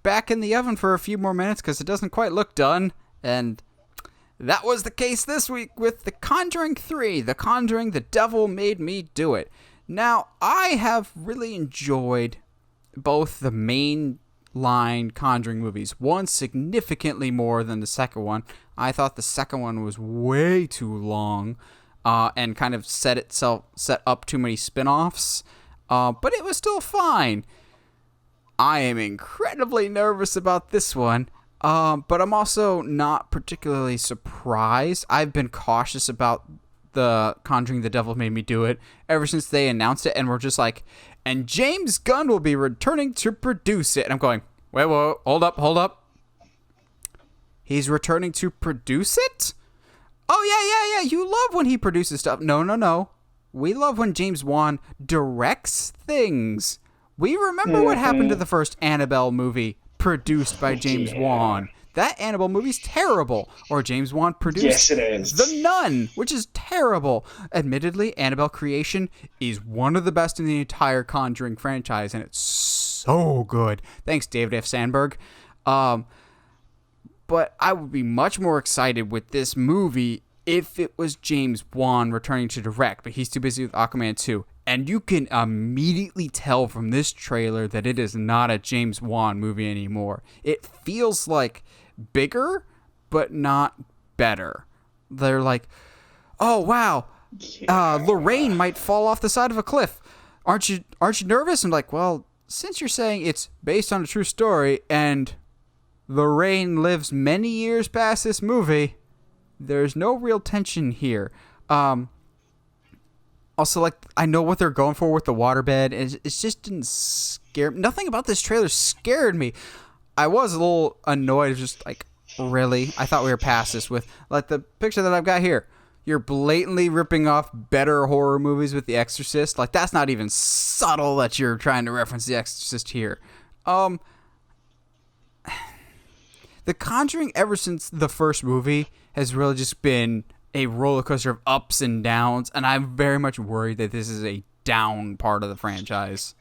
A: back in the oven for a few more minutes because it doesn't quite look done. And that was the case this week with The Conjuring 3. The Conjuring, The Devil Made Me Do It. Now, I have really enjoyed both the main line Conjuring movies. One significantly more than the second one. I thought the second one was way too long and kind of set up too many spin-offs. But it was still fine. I am incredibly nervous about this one. But I'm also not particularly surprised. I've been cautious about the Conjuring The Devil Made Me Do It ever since they announced it, and we're just like, and James Gunn will be returning to produce it. And I'm going, wait, hold up. He's returning to produce it? Oh, yeah. You love when he produces stuff. No. We love when James Wan directs things. We remember what happened to the first Annabelle movie produced by James Wan. That Annabelle movie's terrible. Or James Wan produced
B: Yes, it is.
A: The Nun, which is terrible. Admittedly, Annabelle Creation is one of the best in the entire Conjuring franchise, and it's so good. Thanks, David F. Sandberg. But I would be much more excited with this movie if it was James Wan returning to direct, but he's too busy with Aquaman 2. And you can immediately tell from this trailer that it is not a James Wan movie anymore. It feels like bigger, but not better. They're like, oh, wow, Lorraine might fall off the side of a cliff. Aren't you nervous? I'm like, well, since you're saying it's based on a true story and Lorraine lives many years past this movie, there's no real tension here. Also, like, I know what they're going for with the waterbed. It just didn't scare me. Nothing about this trailer scared me. I was a little annoyed. Just like, really? I thought we were past this with, like, the picture that I've got here. You're blatantly ripping off better horror movies with The Exorcist. Like, that's not even subtle that you're trying to reference The Exorcist here. The Conjuring, ever since the first movie, has really just been a roller coaster of ups and downs, and I'm very much worried that this is a down part of the franchise.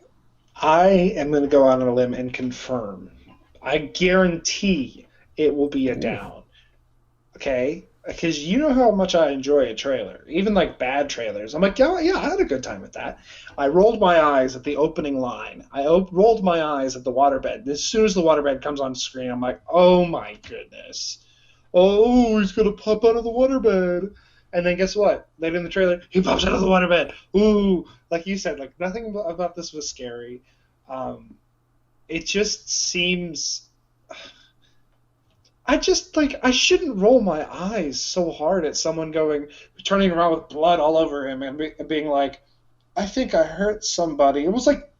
B: I am going to go out on a limb and confirm. I guarantee it will be a
A: Ooh.
B: down. Okay? Because you know how much I enjoy a trailer, even like bad trailers. I'm like, yeah, yeah, I had a good time with that. I rolled my eyes at the opening line. Rolled my eyes at the waterbed. As soon as the waterbed comes on screen, I'm like, oh my goodness. Oh, he's gonna pop out of the waterbed. And then guess what? Later in the trailer, he pops out of the waterbed. Ooh, like you said, like nothing about this was scary. Um, it just seems I just like I shouldn't roll my eyes so hard at someone turning around with blood all over him and being like, I think I hurt somebody. It was like,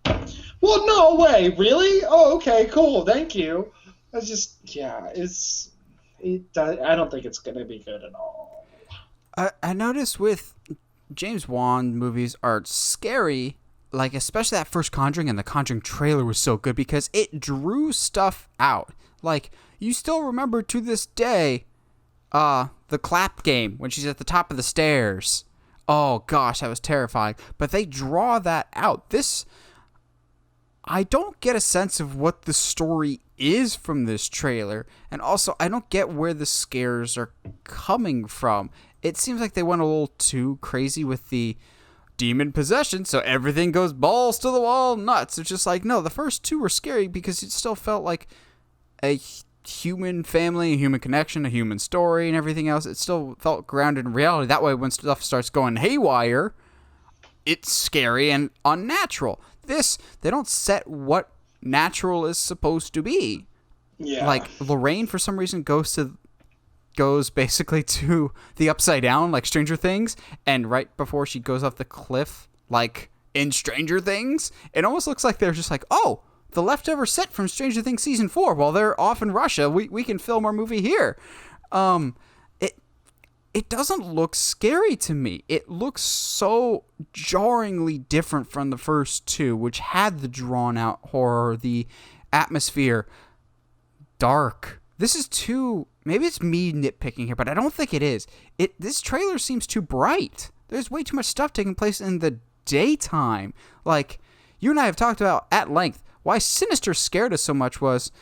B: well, no way, really? Oh, okay, cool, thank you. I just, yeah, I don't think it's gonna be good at all.
A: I noticed with James Wan movies are scary, like especially that first Conjuring, and the Conjuring trailer was so good because it drew stuff out. Like, you still remember to this day the clap game when she's at the top of the stairs. Oh gosh, that was terrifying. But they draw that out. This, I don't get a sense of what the story is from this trailer, and also I don't get where the scares are coming from. It seems like they went a little too crazy with the demon possession, so everything goes balls to the wall nuts. It's just like, no, the first two were scary because it still felt like a human family, a human connection, a human story, and everything else. It still felt grounded in reality. That way, when stuff starts going haywire, it's scary and unnatural. This, they don't set what natural is supposed to be.
B: Yeah.
A: Like, Lorraine, for some reason, goes basically to the upside down, like Stranger Things, and right before she goes off the cliff, like in Stranger Things, it almost looks like they're just like, oh, the leftover set from Stranger Things season 4, while they're off in Russia, we can film our movie here. It doesn't look scary to me. It looks so jarringly different from the first two, which had the drawn out horror, the atmosphere, dark. This is too, maybe it's me nitpicking here, but I don't think it is. This trailer seems too bright. There's way too much stuff taking place in the daytime. Like, you and I have talked about at length why Sinister scared us so much was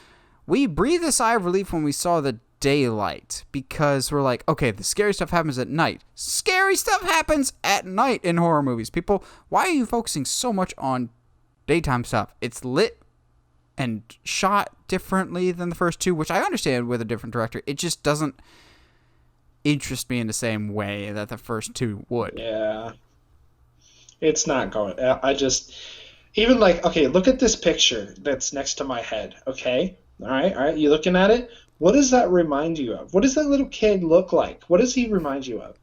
A: we breathed a sigh of relief when we saw the daylight, because we're like, okay, the scary stuff happens at night. Scary stuff happens at night in horror movies. People, why are you focusing so much on daytime stuff? It's lit and shot differently than the first two, which I understand with a different director. It just doesn't interest me in the same way that the first two would.
B: Yeah. It's not going. I just even like, okay, look at this picture that's next to my head. Okay, all right. You looking at it? What does that remind you of? What does that little kid look like? What does he remind you of?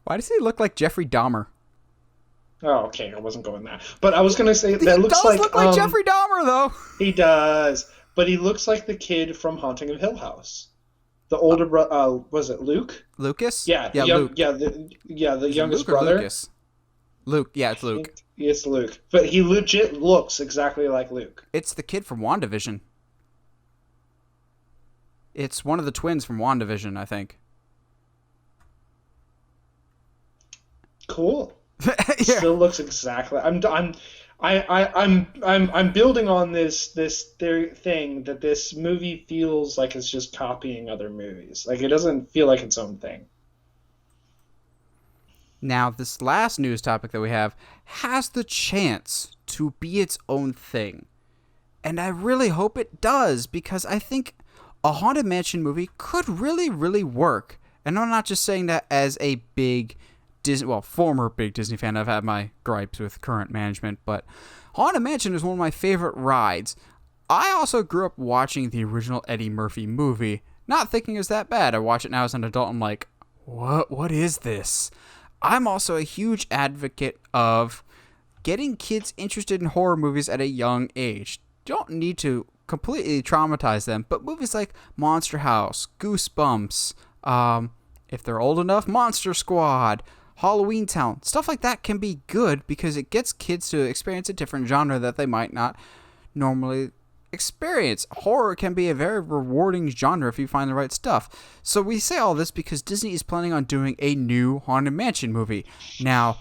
A: Why does he look like Jeffrey Dahmer?
B: Oh, okay, I wasn't going there. But I was gonna say that
A: He
B: looks
A: does look like Jeffrey Dahmer, though.
B: He does, but he looks like the kid from Haunting of Hill House. The older brother, was it Luke?
A: Lucas?
B: Yeah,
A: Luke.
B: the youngest
A: Luke or
B: brother.
A: Lucas? Luke, yeah, it's Luke.
B: It's Luke, but he legit looks exactly like Luke.
A: It's the kid from WandaVision. It's one of the twins from WandaVision, I think.
B: Cool.
A: Yeah.
B: Still looks exactly. I'm building on this thing that this movie feels like it's just copying other movies. Like it doesn't feel like its own thing.
A: Now, this last news topic that we have has the chance to be its own thing. And I really hope it does, because I think a Haunted Mansion movie could really, really work. And I'm not just saying that as a big Disney, well, former big Disney fan. I've had my gripes with current management, but Haunted Mansion is one of my favorite rides. I also grew up watching the original Eddie Murphy movie, not thinking it was that bad. I watch it now as an adult, I'm like, what is this? I'm also a huge advocate of getting kids interested in horror movies at a young age. Don't need to completely traumatize them, but movies like Monster House, Goosebumps, if they're old enough, Monster Squad, Halloween Town, stuff like that can be good because it gets kids to experience a different genre that they might not normally experience. Horror can be a very rewarding genre if you find the right stuff. So we say all this because Disney is planning on doing a new Haunted Mansion movie. Now,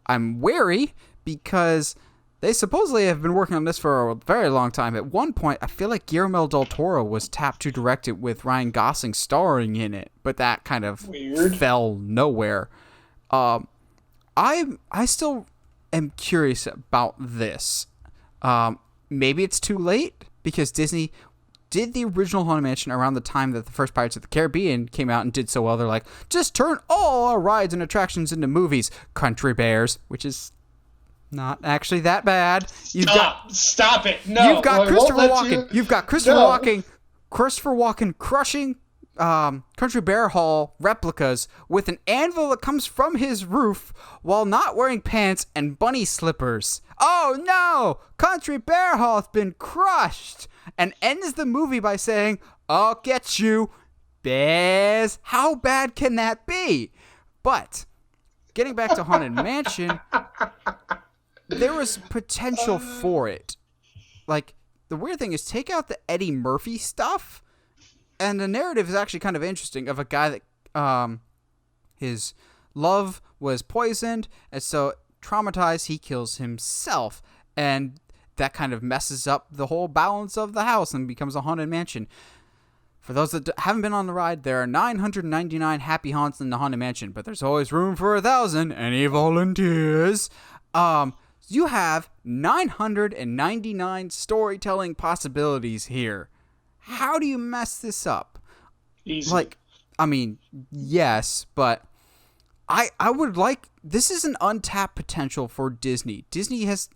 A: I'm wary because They supposedly have been working on this for a very long time. At one point, I feel like Guillermo del Toro was tapped to direct it with Ryan Gosling starring in it, but that kind of fell nowhere. I still am curious about this. Maybe it's too late because Disney did the original Haunted Mansion around the time that the first Pirates of the Caribbean came out and did so well. They're like, just turn all our rides and attractions into movies. Country Bears, which is not actually that bad.
B: Stop it. No.
A: You've got Christopher Walken. You've got Christopher Walken crushing Country Bear Hall replicas with an anvil that comes from his roof while not wearing pants and bunny slippers. Oh no! Country Bear Hall has been crushed! And ends the movie by saying, I'll get you, bears. How bad can that be? But, getting back to Haunted Mansion, there was potential for it. Like, the weird thing is, take out the Eddie Murphy stuff, and the narrative is actually kind of interesting of a guy that his love was poisoned, and so traumatized, he kills himself, and that kind of messes up the whole balance of the house and becomes a haunted mansion. For those that haven't been on the ride, there are 999 happy haunts in the Haunted Mansion, but there's always room for 1,000. Any volunteers? You have 999 storytelling possibilities here. How do you mess this up?
B: Easy.
A: Like, I mean, yes, but I would like... This is an untapped potential for Disney. Disney has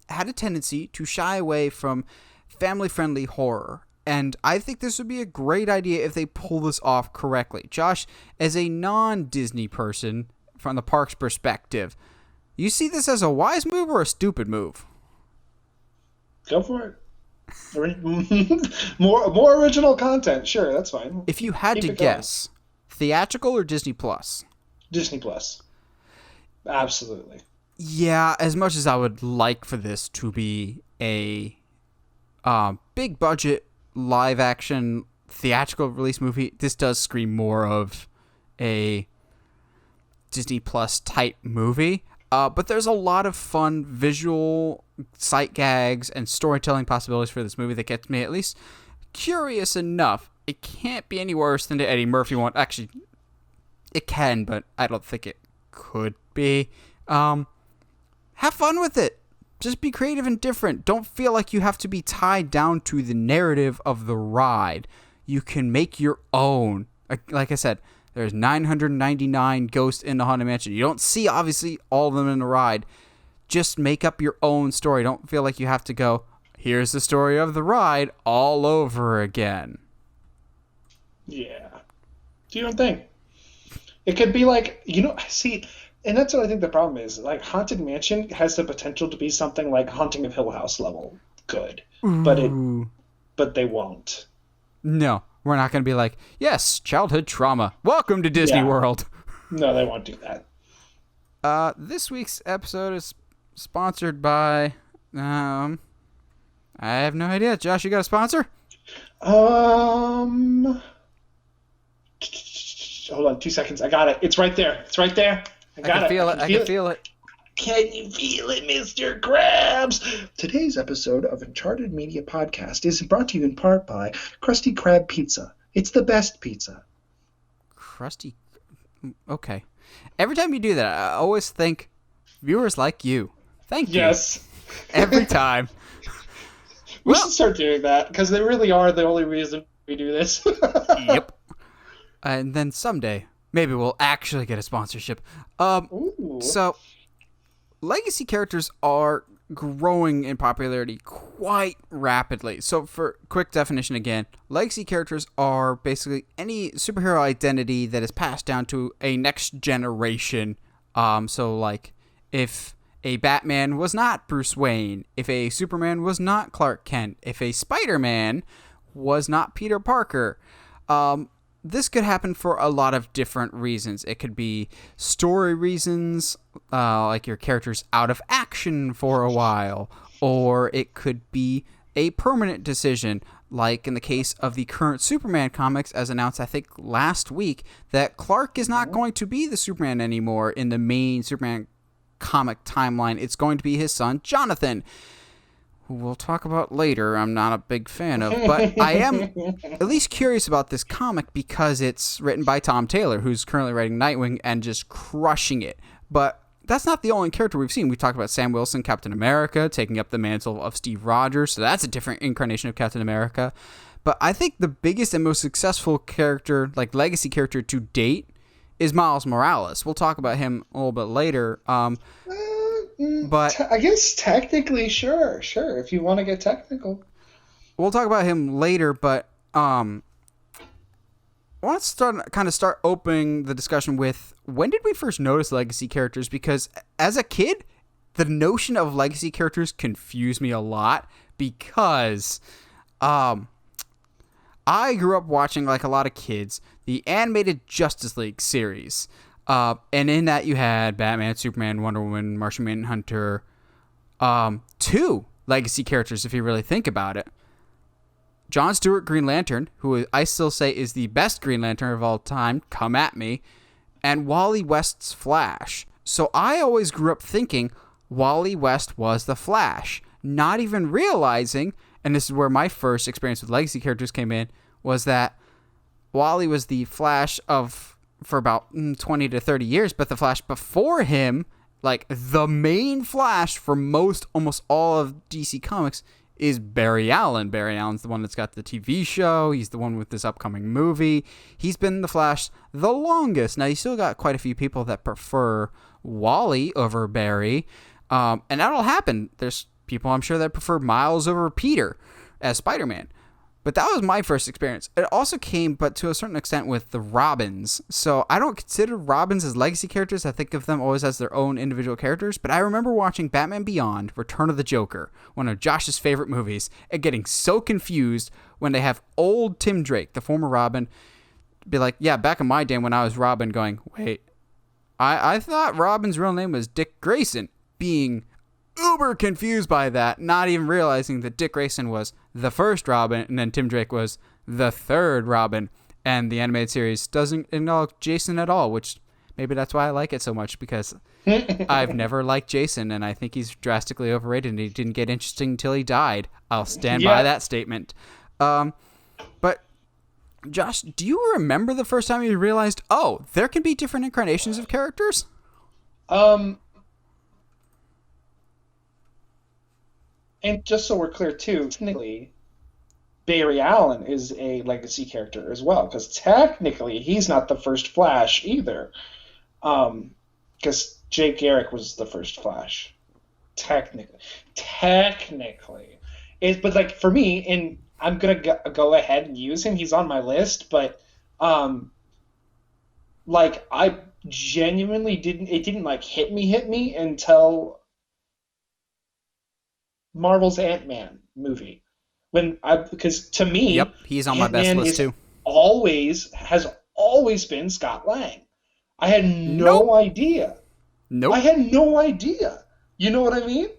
A: had a tendency to shy away from family-friendly horror, and I think this would be a great idea if they pull this off correctly. Josh, as a non-Disney person, from the park's perspective, you see this as a wise move or a stupid move?
B: Go for it. more original content. Sure, that's fine.
A: If you had to guess, theatrical or Disney Plus?
B: Disney Plus. Absolutely.
A: Yeah, as much as I would like for this to be a big budget live action theatrical release movie, this does scream more of a Disney Plus type movie. But there's a lot of fun visual sight gags and storytelling possibilities for this movie that gets me at least curious enough. It can't be any worse than the Eddie Murphy one. Actually, it can, but I don't think it could be. Have fun with it. Just be creative and different. Don't feel like you have to be tied down to the narrative of the ride. You can make your own. Like I said, there's 999 ghosts in the Haunted Mansion. You don't see, obviously, all of them in the ride. Just make up your own story. Don't feel like you have to go, here's the story of the ride all over again.
B: Yeah. Do your own thing. It could be like, see... And that's what I think the problem is. Like, Haunted Mansion has the potential to be something like Haunting of Hill House level good. But they won't.
A: No, we're not going to be like, yes, childhood trauma. Welcome to Disney World.
B: No, they won't do that.
A: This week's episode is sponsored by... I have no idea. Josh, you got a sponsor?
B: Hold on 2 seconds. I got it. It's right there. I can feel it. Can you feel it, Mr. Krabs? Today's episode of Uncharted Media Podcast is brought to you in part by Krusty Krab Pizza. It's the best pizza.
A: Krusty... Okay. Every time you do that, I always think viewers like you. Thank you.
B: Yes.
A: Every time.
B: We should start doing that, because they really are the only reason we do this.
A: Yep. And then someday... maybe we'll actually get a sponsorship. So, legacy characters are growing in popularity quite rapidly. So, for quick definition again, legacy characters are basically any superhero identity that is passed down to a next generation. So, like, if a Batman was not Bruce Wayne, if a Superman was not Clark Kent, if a Spider-Man was not Peter Parker, this could happen for a lot of different reasons. It could be story reasons, like your character's out of action for a while, or it could be a permanent decision, like in the case of the current Superman comics, as announced, I think, last week, that Clark is not going to be the Superman anymore in the main Superman comic timeline, it's going to be his son, Jonathan, who we'll talk about later. I'm not a big fan of, but I am at least curious about this comic because it's written by Tom Taylor, who's currently writing Nightwing and just crushing it. But that's not the only character we've seen. We talked about Sam Wilson, Captain America, taking up the mantle of Steve Rogers, so that's a different incarnation of Captain America. But I think the biggest and most successful character, like legacy character to date, is Miles Morales. We'll talk about him a little bit later. But
B: I guess technically, sure, if you want to get technical.
A: We'll talk about him later, but I want to start opening the discussion with, when did we first notice legacy characters? Because as a kid, the notion of legacy characters confused me a lot because I grew up watching, like a lot of kids, the animated Justice League series. And in that you had Batman, Superman, Wonder Woman, Martian Manhunter, 2 legacy characters if you really think about it. John Stewart, Green Lantern, who I still say is the best Green Lantern of all time, come at me, and Wally West's Flash. So I always grew up thinking Wally West was the Flash, not even realizing, and this is where my first experience with legacy characters came in, was that Wally was the Flash for about 20 to 30 years, but the Flash before him, like the main Flash for almost all of DC Comics, is Barry Allen. Barry Allen's the one that's got the TV show. He's the one with this upcoming movie. He's been the Flash the longest. Now, you still got quite a few people that prefer Wally over Barry, and that'll happen. There's people, I'm sure, that prefer Miles over Peter as Spider-Man. But that was my first experience. It also came, but to a certain extent, with the Robins. So I don't consider Robins as legacy characters. I think of them always as their own individual characters. But I remember watching Batman Beyond, Return of the Joker, one of Josh's favorite movies, and getting so confused when they have old Tim Drake, the former Robin, be like, yeah, back in my day when I was Robin, going, wait, I thought Robin's real name was Dick Grayson, being uber confused by that, not even realizing that Dick Grayson was the first Robin and then Tim Drake was the third Robin, and the animated series doesn't acknowledge Jason at all, which maybe that's why I like it so much, because I've never liked Jason and I think he's drastically overrated and he didn't get interesting until he died. I'll stand by that statement. But Josh, do you remember the first time you realized, oh, there can be different incarnations of characters?
B: And just so we're clear, too, technically, Barry Allen is a legacy character as well, because technically he's not the first Flash either. Because Jake Garrick was the first Flash. Technically. But, like, for me, and I'm going to go ahead and use him, he's on my list, but, like, I genuinely didn't, like, hit me until Marvel's Ant-Man movie, because to me,
A: yep, he's on Ant-Man my best list too.
B: Has always been Scott Lang. I had no idea.
A: Nope.
B: I had no idea. You know what I mean?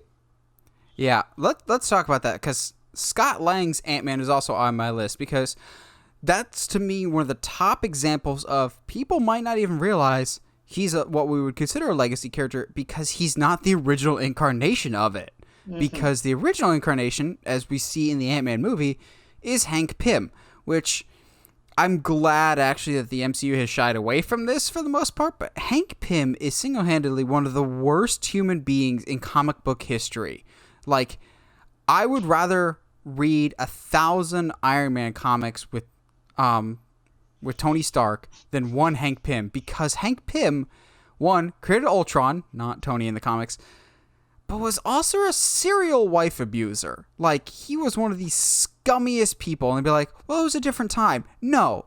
A: Yeah, let's talk about that, because Scott Lang's Ant-Man is also on my list, because that's to me one of the top examples of people might not even realize he's what we would consider a legacy character because he's not the original incarnation of it. Because the original incarnation, as we see in the Ant-Man movie, is Hank Pym, which I'm glad actually that the MCU has shied away from this for the most part, but Hank Pym is single-handedly one of the worst human beings in comic book history. Like, I would rather read 1,000 Iron Man comics with Tony Stark than one Hank Pym, because Hank Pym, one, created Ultron, not Tony in the comics, but was also a serial wife abuser. Like, he was one of the scummiest people, and they'd be like, well, it was a different time. No,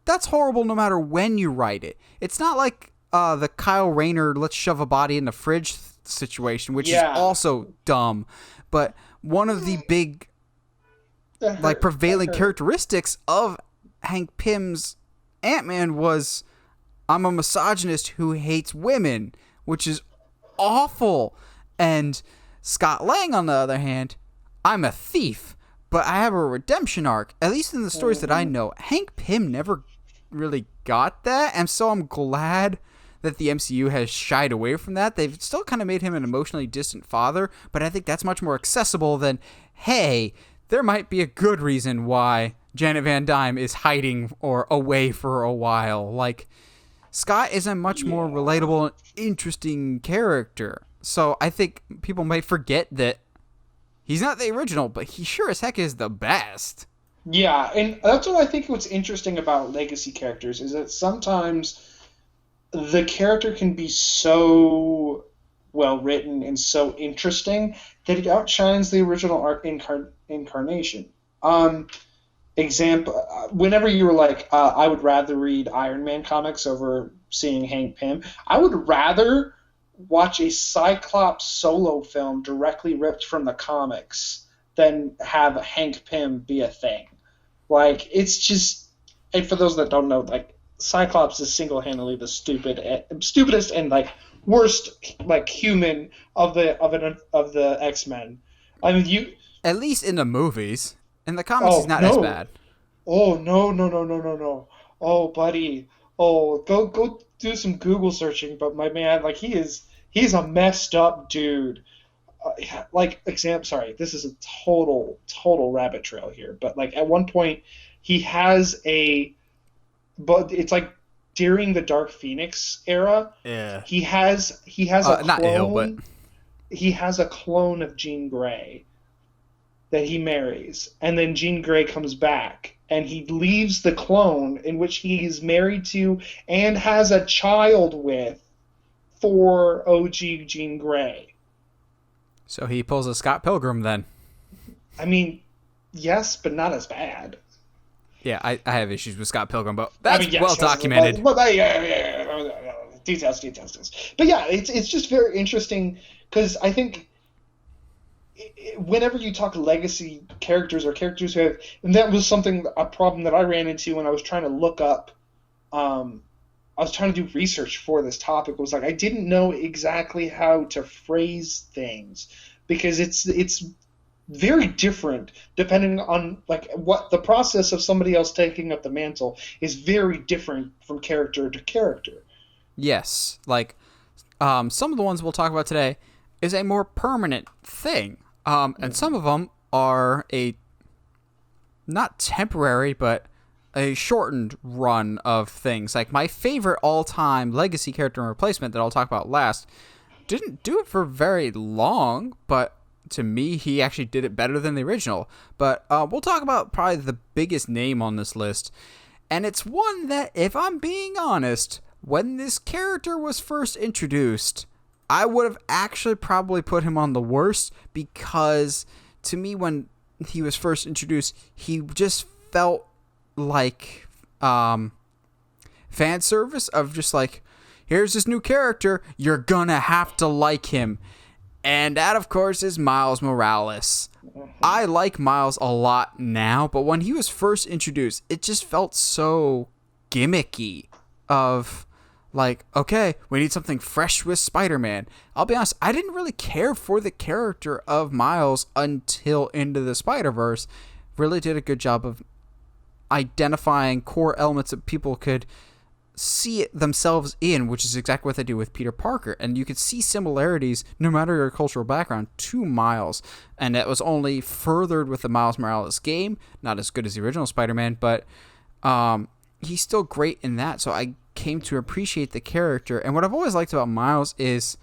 A: that's horrible no matter when you write it. It's not like the Kyle Rayner, let's shove a body in the fridge situation, which is also dumb. But one of the big, like, prevailing characteristics of Hank Pym's Ant-Man was, I'm a misogynist who hates women, which is awful. And Scott Lang, on the other hand, I'm a thief, but I have a redemption arc. At least in the stories that I know, Hank Pym never really got that, and so I'm glad that the MCU has shied away from that. They've still kind of made him an emotionally distant father, but I think that's much more accessible than, hey, there might be a good reason why Janet Van Dyne is hiding or away for a while. Like, Scott is a much more relatable and interesting character. So I think people might forget that he's not the original, but he sure as heck is the best.
B: Yeah, and that's what I think what's interesting about legacy characters is that sometimes the character can be so well written and so interesting that it outshines the original incarnation. Example, whenever you were like, I would rather read Iron Man comics over seeing Hank Pym, I would rather watch a Cyclops solo film directly ripped from the comics than have Hank Pym be a thing. Like, it's just, and for those that don't know, like, Cyclops is single-handedly the stupidest and like worst like human of the X-Men. I mean,
A: at least in the movies. In the comics, he's not as bad.
B: Oh no! Oh, buddy. Oh, go do some Google searching. But my man, like he's a messed up dude. Sorry, this is a total rabbit trail here. But like at one point, he has but it's like during the Dark Phoenix era.
A: Yeah.
B: He has a clone.
A: Not ill, but
B: he has a clone of Jean Grey that he marries, and then Jean Grey comes back, and he leaves the clone in which he is married to and has a child with for OG Jean Grey.
A: So he pulls a Scott Pilgrim then.
B: I mean, yes, but not as bad.
A: Yeah, I have issues with Scott Pilgrim, but that's
B: yes,
A: well documented.
B: Details. But yeah, it's just very interesting because I think whenever you talk legacy characters or characters who have, and that was a problem that I ran into when I was trying to look up, I was trying to do research for this topic, was like I didn't know exactly how to phrase things because it's very different depending on like what the process of somebody else taking up the mantle is very different from character to character.
A: Yes, like some of the ones we'll talk about today is a more permanent thing. And some of them are not temporary, but a shortened run of things. Like my favorite all-time legacy character and replacement that I'll talk about last didn't do it for very long, but to me, he actually did it better than the original. But we'll talk about probably the biggest name on this list. And it's one that, if I'm being honest, when this character was first introduced, I would have actually probably put him on the worst because to me when he was first introduced, he just felt like fan service of just like, here's this new character, you're gonna have to like him. And that, of course, is Miles Morales. I like Miles a lot now, but when he was first introduced, it just felt so gimmicky of like, okay, we need something fresh with Spider-Man. I'll be honest, I didn't really care for the character of Miles until Into the Spider-Verse. Really did a good job of identifying core elements that people could see it themselves in, which is exactly what they do with Peter Parker. And you could see similarities, no matter your cultural background, to Miles. And that was only furthered with the Miles Morales game. Not as good as the original Spider-Man, but he's still great in that. So I came to appreciate the character. And what I've always liked about Miles is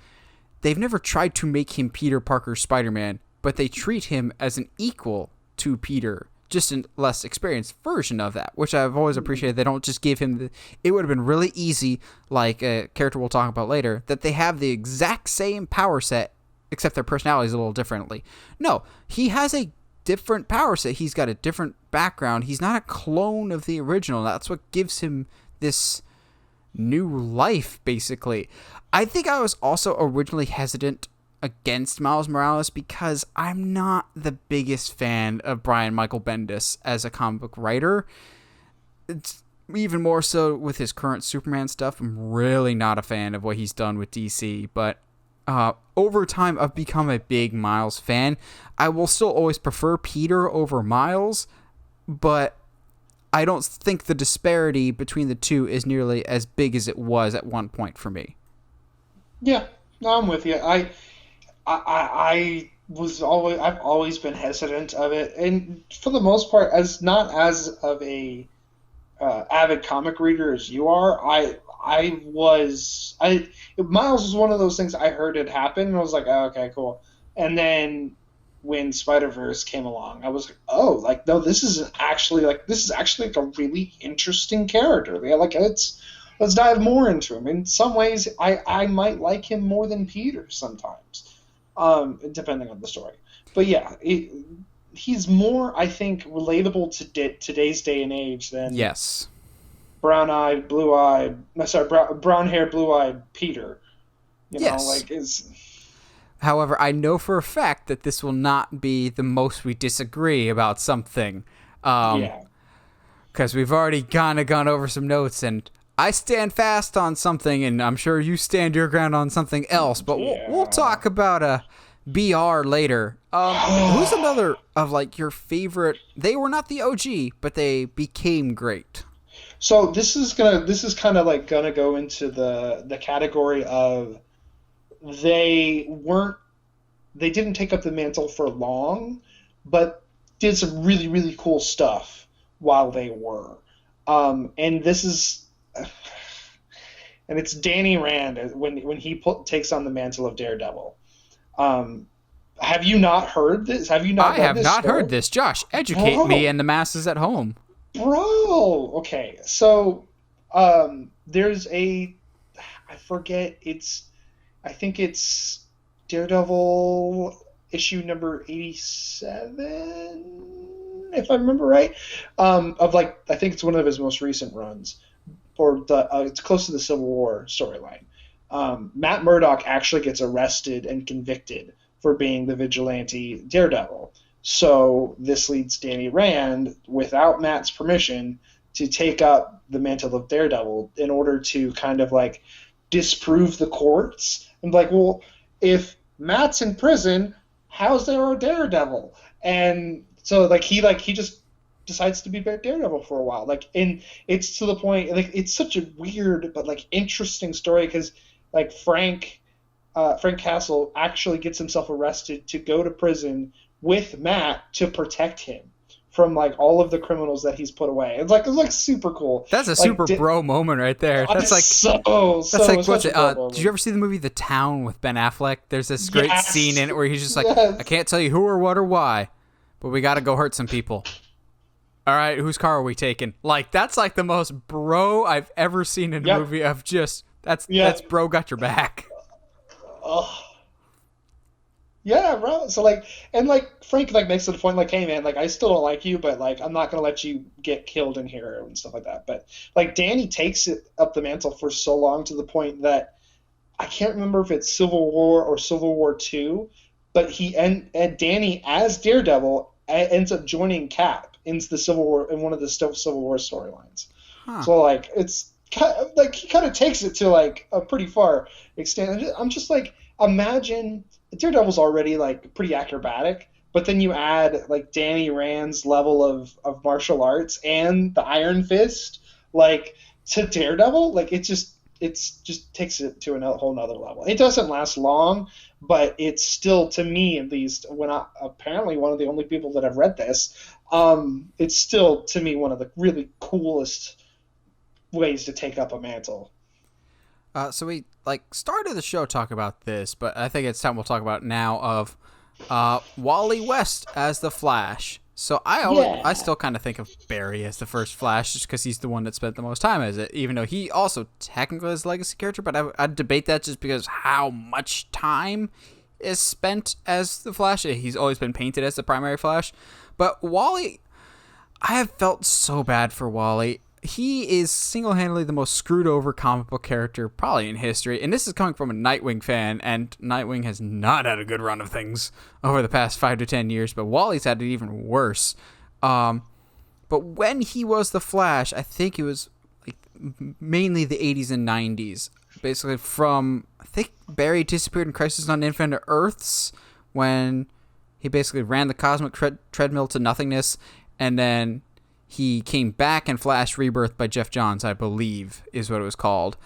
A: they've never tried to make him Peter Parker's Spider-Man, but they treat him as an equal to Peter, just a less experienced version of that, which I've always appreciated. They don't just give him it would have been really easy, like a character we'll talk about later, that they have the exact same power set, except their personalities a little differently. No, he has a different power set. He's got a different background. He's not a clone of the original. That's what gives him this new life, basically. I think I was also originally hesitant against Miles Morales because I'm not the biggest fan of Brian Michael Bendis as a comic book writer. It's even more so with his current Superman stuff. I'm really not a fan of what he's done with DC, but over time I've become a big Miles fan. I will still always prefer Peter over Miles, but I don't think the disparity between the two is nearly as big as it was at one point for me.
B: Yeah, no, I'm with you. I've always been hesitant of it, and for the most part, as not as of a avid comic reader as you are, Miles was one of those things I heard had happened, and I was like, oh, okay, cool. And then when Spider-Verse came along, I was like, oh, like no, this is actually like a really interesting character. Yeah, like let's dive more into him. In some ways, I might like him more than Peter sometimes, depending on the story. But yeah, he's more, I think, relatable to today's day and age than
A: Yes.
B: brown-haired, blue-eyed Peter. You know,
A: Yes.
B: like is.
A: However, I know for a fact that this will not be the most we disagree about something.
B: Yeah.
A: Because we've already gone over some notes, and I stand fast on something, and I'm sure you stand your ground on something else. But we'll talk about a BR later. Who's another of like your favorite? They were not the OG, but they became great.
B: So this is kind of like gonna go into the category of they didn't take up the mantle for long, but did some really, really cool stuff while they were. And this is, and it's Danny Rand when he takes on the mantle of Daredevil. Have you not heard this? Have you not?
A: I have not
B: story?
A: heard this. Josh, educate me and the masses at home.
B: Bro, okay. So, there's I forget. I think it's Daredevil issue number 87, if I remember right. Of like, I think it's one of his most recent runs, or it's close to the Civil War storyline. Matt Murdock actually gets arrested and convicted for being the vigilante Daredevil. So this leads Danny Rand, without Matt's permission, to take up the mantle of Daredevil in order to kind of like disprove the courts and be like, well, if Matt's in prison, how's there a Daredevil? And so like he just decides to be Daredevil for a while. Like, and it's to the point, like, it's such a weird but like interesting story because like Frank Castle actually gets himself arrested to go to prison with Matt to protect him from like all of the criminals that he's put away. It's like super cool.
A: That's a super bro moment right there. That's like what's it? Did you ever see the movie The Town with Ben Affleck? There's this great scene in it where he's just like, I can't tell you who or what or why, but we got to go hurt some people. All right, whose car are we taking? Like that's like the most bro I've ever seen in a movie of just that's bro got your back.
B: Oh. Yeah, bro. So like, and like Frank like makes it a point like, hey man, like I still don't like you, but like I'm not gonna let you get killed in here and stuff like that. But like Danny takes it up the mantle for so long to the point that I can't remember if it's Civil War or Civil War II, but he and Danny as Daredevil ends up joining Cap into the Civil War in one of the Civil War storylines. Huh. So like it's kind of, like he kind of takes it to like a pretty far extent. I'm just like, imagine. Daredevil's already like pretty acrobatic, but then you add like Danny Rand's level of martial arts and the Iron Fist like to Daredevil, like it just takes it to a whole nother level. It doesn't last long, but it's still, to me at least, apparently one of the only people that have read this, it's still to me one of the really coolest ways to take up a mantle.
A: So we started the show talking about this, but I think it's time we'll talk about it now of Wally West as the Flash. So I still kind of think of Barry as the first Flash just because he's the one that spent the most time as it, even though he also technically is a legacy character, but I'd debate that just because how much time is spent as the Flash. He's always been painted as the primary Flash. But Wally, I have felt so bad for Wally. He is single-handedly the most screwed over comic book character probably in history. And this is coming from a Nightwing fan, and Nightwing has not had a good run of things over the past 5 to 10 years, but Wally's had it even worse. But when he was the Flash, I think it was like mainly the 80s and 90s. Basically from, I think Barry disappeared in Crisis on Infinite Earths when he basically ran the cosmic treadmill to nothingness, and then he came back in Flash Rebirth by Jeff Johns, I believe, is what it was called.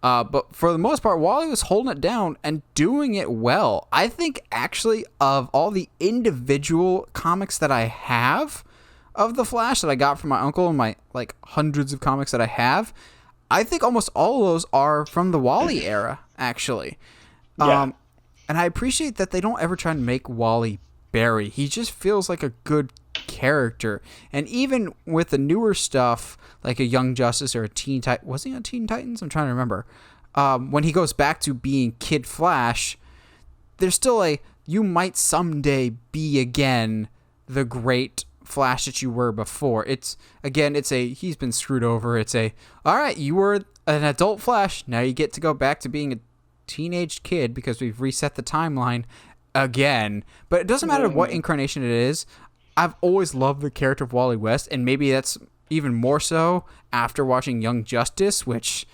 A: But for the most part, Wally was holding it down and doing it well. I think, actually, of all the individual comics that I have of the Flash that I got from my uncle and my hundreds of comics that I have, I think almost all of those are from the Wally era, actually.
B: Yeah.
A: And I appreciate that they don't ever try and make Wally Barry. He just feels like a good character. And even with the newer stuff, like a Young Justice or a Teen Titans, was he on Teen Titans? I'm trying to remember. When he goes back to being Kid Flash, there's still you might someday be again the great Flash that you were before. He's been screwed over. All right, you were an adult Flash. Now you get to go back to being a teenage kid because we've reset the timeline again. But it doesn't matter what incarnation it is. I've always loved the character of Wally West, and maybe that's even more so after watching Young Justice, which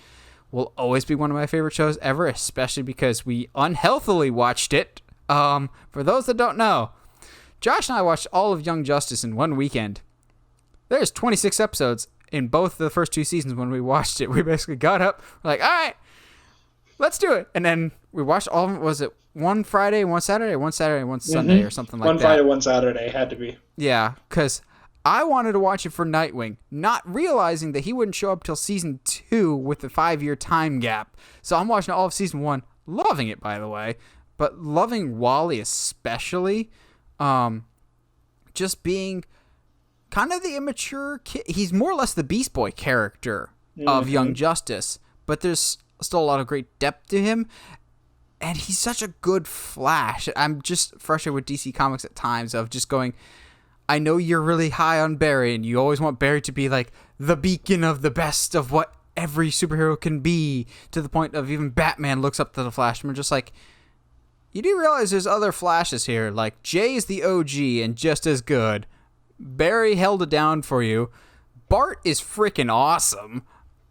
A: will always be one of my favorite shows ever, especially because we unhealthily watched it. For those that don't know, Josh and I watched all of Young Justice in one weekend. There's 26 episodes in both the first 2 seasons when we watched it. We basically got up, we're like, all right, let's do it. And then we watched all of it. Was it one Friday, one Saturday, one Sunday, or something like that?
B: One Friday, one Saturday. Had to be.
A: Yeah, because I wanted to watch it for Nightwing, not realizing that he wouldn't show up till season 2 with the 5-year time gap. So I'm watching all of season 1, loving it, by the way, but loving Wally especially. Just being kind of the immature kid. He's more or less the Beast Boy character of Young Justice, but there's still a lot of great depth to him. And he's such a good Flash. I'm just frustrated with DC Comics at times of just going, I know you're really high on Barry, and you always want Barry to be like the beacon of the best of what every superhero can be, to the point of even Batman looks up to the Flash, and we're just like, you do realize there's other Flashes here. Like, Jay is the OG and just as good. Barry held it down for you. Bart is freaking awesome.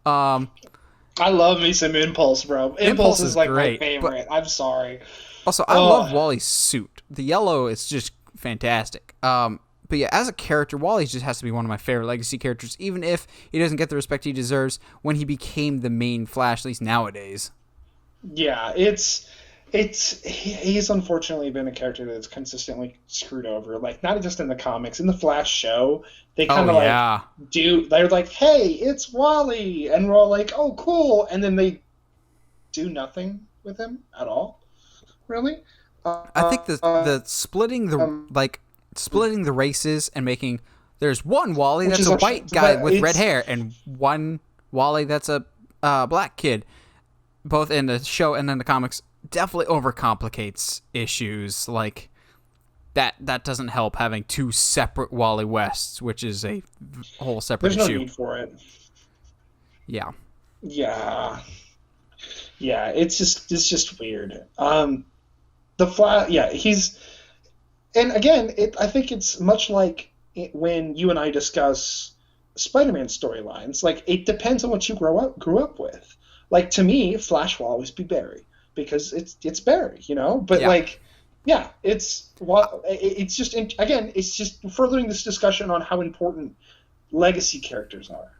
B: I love me some Impulse, bro. Impulse is like
A: great,
B: my favorite. I'm sorry.
A: Also, I love Wally's suit. The yellow is just fantastic. But yeah, as a character, Wally just has to be one of my favorite legacy characters, even if he doesn't get the respect he deserves when he became the main Flash, at least nowadays.
B: Yeah, he's unfortunately been a character that's consistently screwed over. Like, not just in the comics, in the Flash show, they kind of they're like, hey, it's Wally, and we're all like, oh, cool, and then they do nothing with him at all, really.
A: I think the splitting the races and making, there's one Wally that's a white guy with red hair and one Wally that's a black kid, both in the show and in the comics, definitely overcomplicates issues. Like, that doesn't help having 2 separate Wally Wests, which is a whole separate issue.
B: There's no need for it.
A: Yeah.
B: It's just weird. The Flash, and again, I think it's much like when you and I discuss Spider-Man storylines. Like, it depends on what you grew up with. Like, to me, Flash will always be Barry because it's Barry, you know. But it's just, again, it's just furthering this discussion on how important legacy characters are.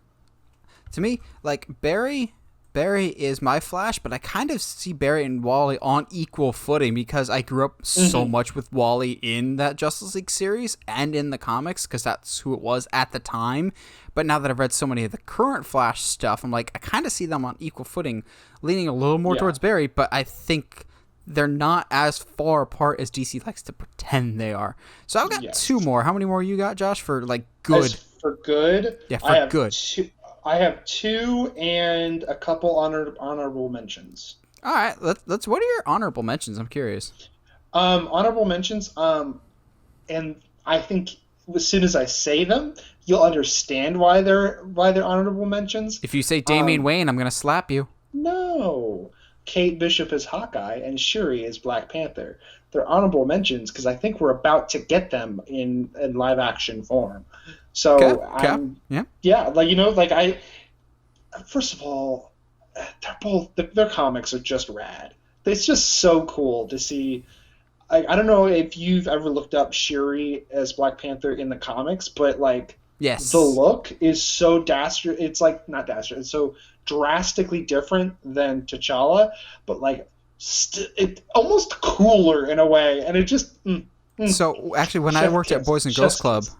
A: To me, like, Barry is my Flash, but I kind of see Barry and Wally on equal footing because I grew up so much with Wally in that Justice League series and in the comics because that's who it was at the time. But now that I've read so many of the current Flash stuff, I'm like, I kind of see them on equal footing, leaning a little more towards Barry, but I think they're not as far apart as DC likes to pretend they are. So I've got 2 more. How many more you got, Josh, for, like, good?
B: As for good?
A: Yeah, for good.
B: I have 2 and a couple honorable mentions.
A: All right, let's. What are your honorable mentions? I'm curious.
B: Honorable mentions. And I think as soon as I say them, you'll understand why they're honorable mentions.
A: If you say Damian Wayne, I'm gonna slap you.
B: No, Kate Bishop is Hawkeye and Shuri is Black Panther. They're honorable mentions because I think we're about to get them in live action form. So first of all, their comics are just rad. It's just so cool to see. I don't know if you've ever looked up Shuri as Black Panther in the comics, but like
A: Yes.
B: the look is so dastard. It's like not dastard. It's so drastically different than T'Challa, but like it almost cooler in a way, and it just
A: So actually, when I
B: chef
A: worked at
B: kiss,
A: Boys and Girls
B: chef's
A: Club,
B: kiss.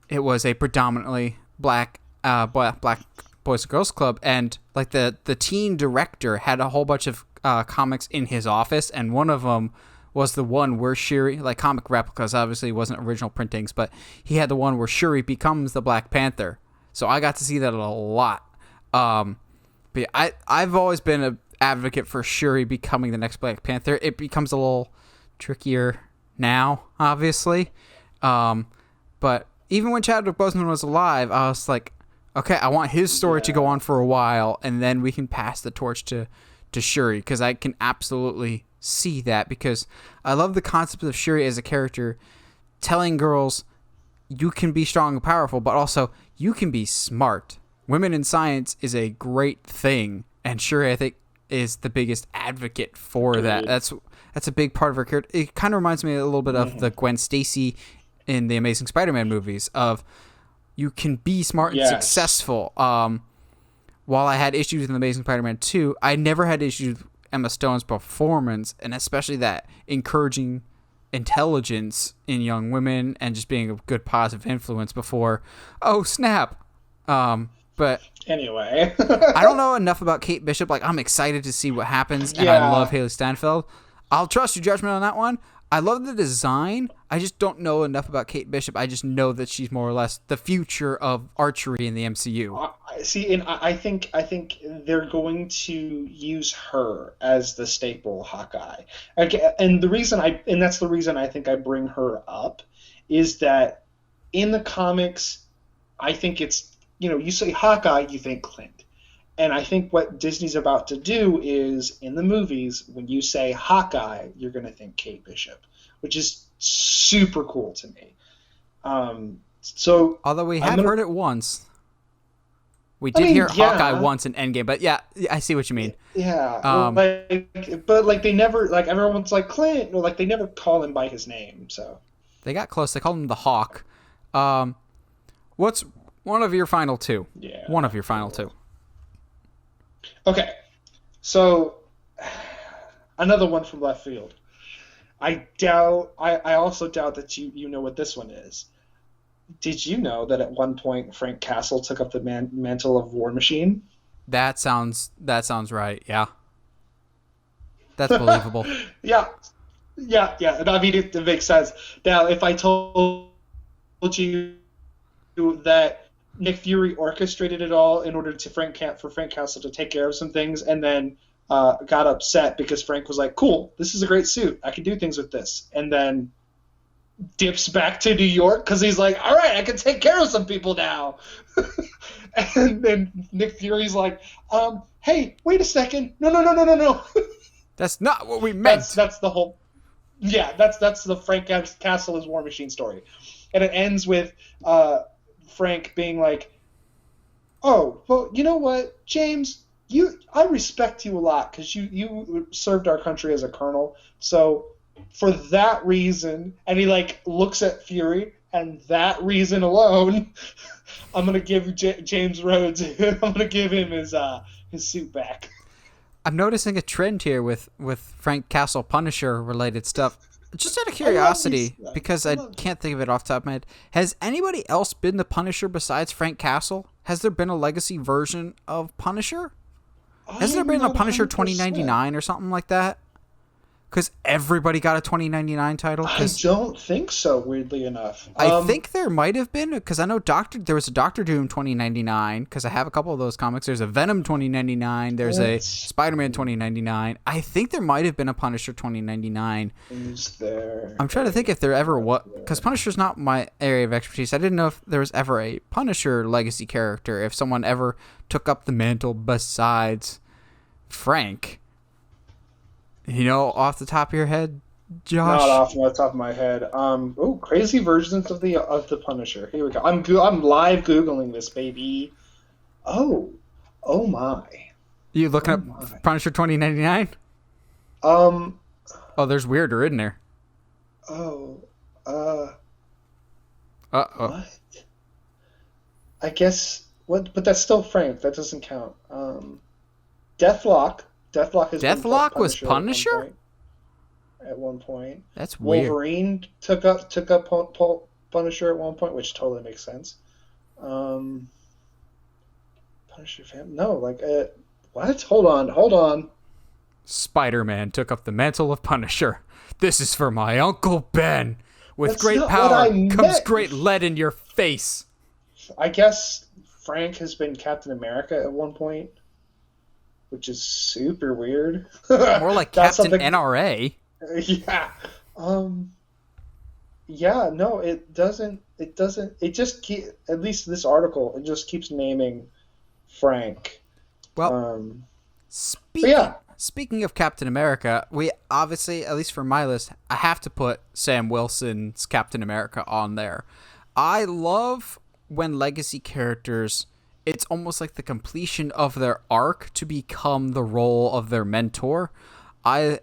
A: it was a predominantly black Boys and Girls Club, and like the teen director had a whole bunch of comics in his office, and one of them was the one where Shuri, like comic replicas, obviously it wasn't original printings, but he had the one where Shuri becomes the Black Panther. So I got to see that a lot. But I've always been an advocate for Shuri becoming the next Black Panther. It becomes a little trickier now, obviously. But even when Chadwick Boseman was alive, I was like, okay, I want his story to go on for a while, and then we can pass the torch to Shuri, because I can absolutely see that, because I love the concept of Shuri as a character telling girls you can be strong and powerful, but also you can be smart. Women in science is a great thing, and Shuri, I think, is the biggest advocate for that. That's a big part of her character. It kind of reminds me a little bit of the Gwen Stacy in the Amazing Spider-Man movies, of you can be smart and successful. While I had issues with Amazing Spider-Man 2, I never had issues with Emma Stone's performance, and especially that encouraging intelligence in young women and just being a good positive influence before, oh snap. But
B: Anyway,
A: I don't know enough about Kate Bishop. Like, I'm excited to see what happens, and I love Haley Steinfeld. I'll trust your judgment on that one. I love the design. I just don't know enough about Kate Bishop. I just know that she's more or less the future of archery in the MCU.
B: See, and I think they're going to use her as the staple Hawkeye. And that's the reason I think I bring her up, is that in the comics, I think it's, you say Hawkeye, you think Clint. And I think what Disney's about to do is, in the movies, when you say Hawkeye, you're going to think Kate Bishop, which is super cool to me.
A: Although we have heard it once. We did hear Hawkeye once in Endgame, but yeah, I see what you mean.
B: Yeah, but they never, everyone's like Clint, or they never call him by his name. So
A: they got close. They called him the Hawk. What's one of your final two?
B: Yeah,
A: one of your final two.
B: Okay, so another one from left field. I also doubt that you know what this one is. Did you know that at one point Frank Castle took up the mantle of War Machine?
A: That sounds right. Yeah, that's believable.
B: yeah. I mean, it makes sense. Now, if I told you that Nick Fury orchestrated it all in order for Frank Castle to take care of some things, and then got upset because Frank was like, "Cool, this is a great suit. I can do things with this," and then dips back to New York because he's like, "All right, I can take care of some people now." And then Nick Fury's like, "Hey, wait a second! No.
A: That's not what we meant."
B: That's the whole. Yeah, that's the Frank Castle is War Machine story, and it ends with Frank being like, "Oh, well, you know what, James? I respect you a lot because you served our country as a colonel. So for that reason," and he looks at Fury, and that reason alone, I'm gonna give James Rhodes. I'm gonna give him his suit back.
A: I'm noticing a trend here with Frank Castle Punisher related stuff. Just out of curiosity, because I can't think of it off the top of my head, has anybody else been the Punisher besides Frank Castle? Has there been a legacy version of Punisher? Has there been a Punisher 2099 or something like that? Because everybody got a 2099 title.
B: I don't think so, weirdly enough.
A: I think there might have been, because I know there was a Doctor Doom 2099, because I have a couple of those comics. There's a Venom 2099. There's a Spider-Man 2099. I think there might have been a Punisher 2099.
B: Is there?
A: I'm trying to think if there ever was, because Punisher's not my area of expertise. I didn't know if there was ever a Punisher legacy character, if someone ever took up the mantle besides Frank. Off the top of your head, Josh?
B: Not off the top of my head. Crazy versions of the Punisher. Here we go. I'm live Googling this, baby. Oh my.
A: You looking up Punisher 2099? There's weirder in there.
B: Uh-oh.
A: What?
B: I guess what, but that's still Frank. That doesn't count. Deathlock. Deathlock has been
A: Deathlock was
B: Punisher at one
A: Punisher?
B: point. At one point,
A: That's weird.
B: Wolverine took up Punisher at one point, which totally makes sense. Um, Punisher fan? No, like what? Hold on.
A: Spider-Man took up the mantle of Punisher. This is for my Uncle Ben. With
B: That's
A: great
B: not what I
A: power comes
B: meant.
A: great lead in your face.
B: I guess Frank has been Captain America at one point, which is super weird.
A: More like
B: That's
A: Captain
B: something.
A: NRA.
B: Yeah. Um. Yeah. No, it doesn't. It doesn't. It just at least this article. It just keeps naming Frank.
A: Well,
B: Um. But
A: speaking
B: yeah.
A: speaking of Captain America, we obviously, at least for my list, I have to put Sam Wilson's Captain America on there. I love when legacy characters, it's almost like the completion of their arc to become the role of their mentor. I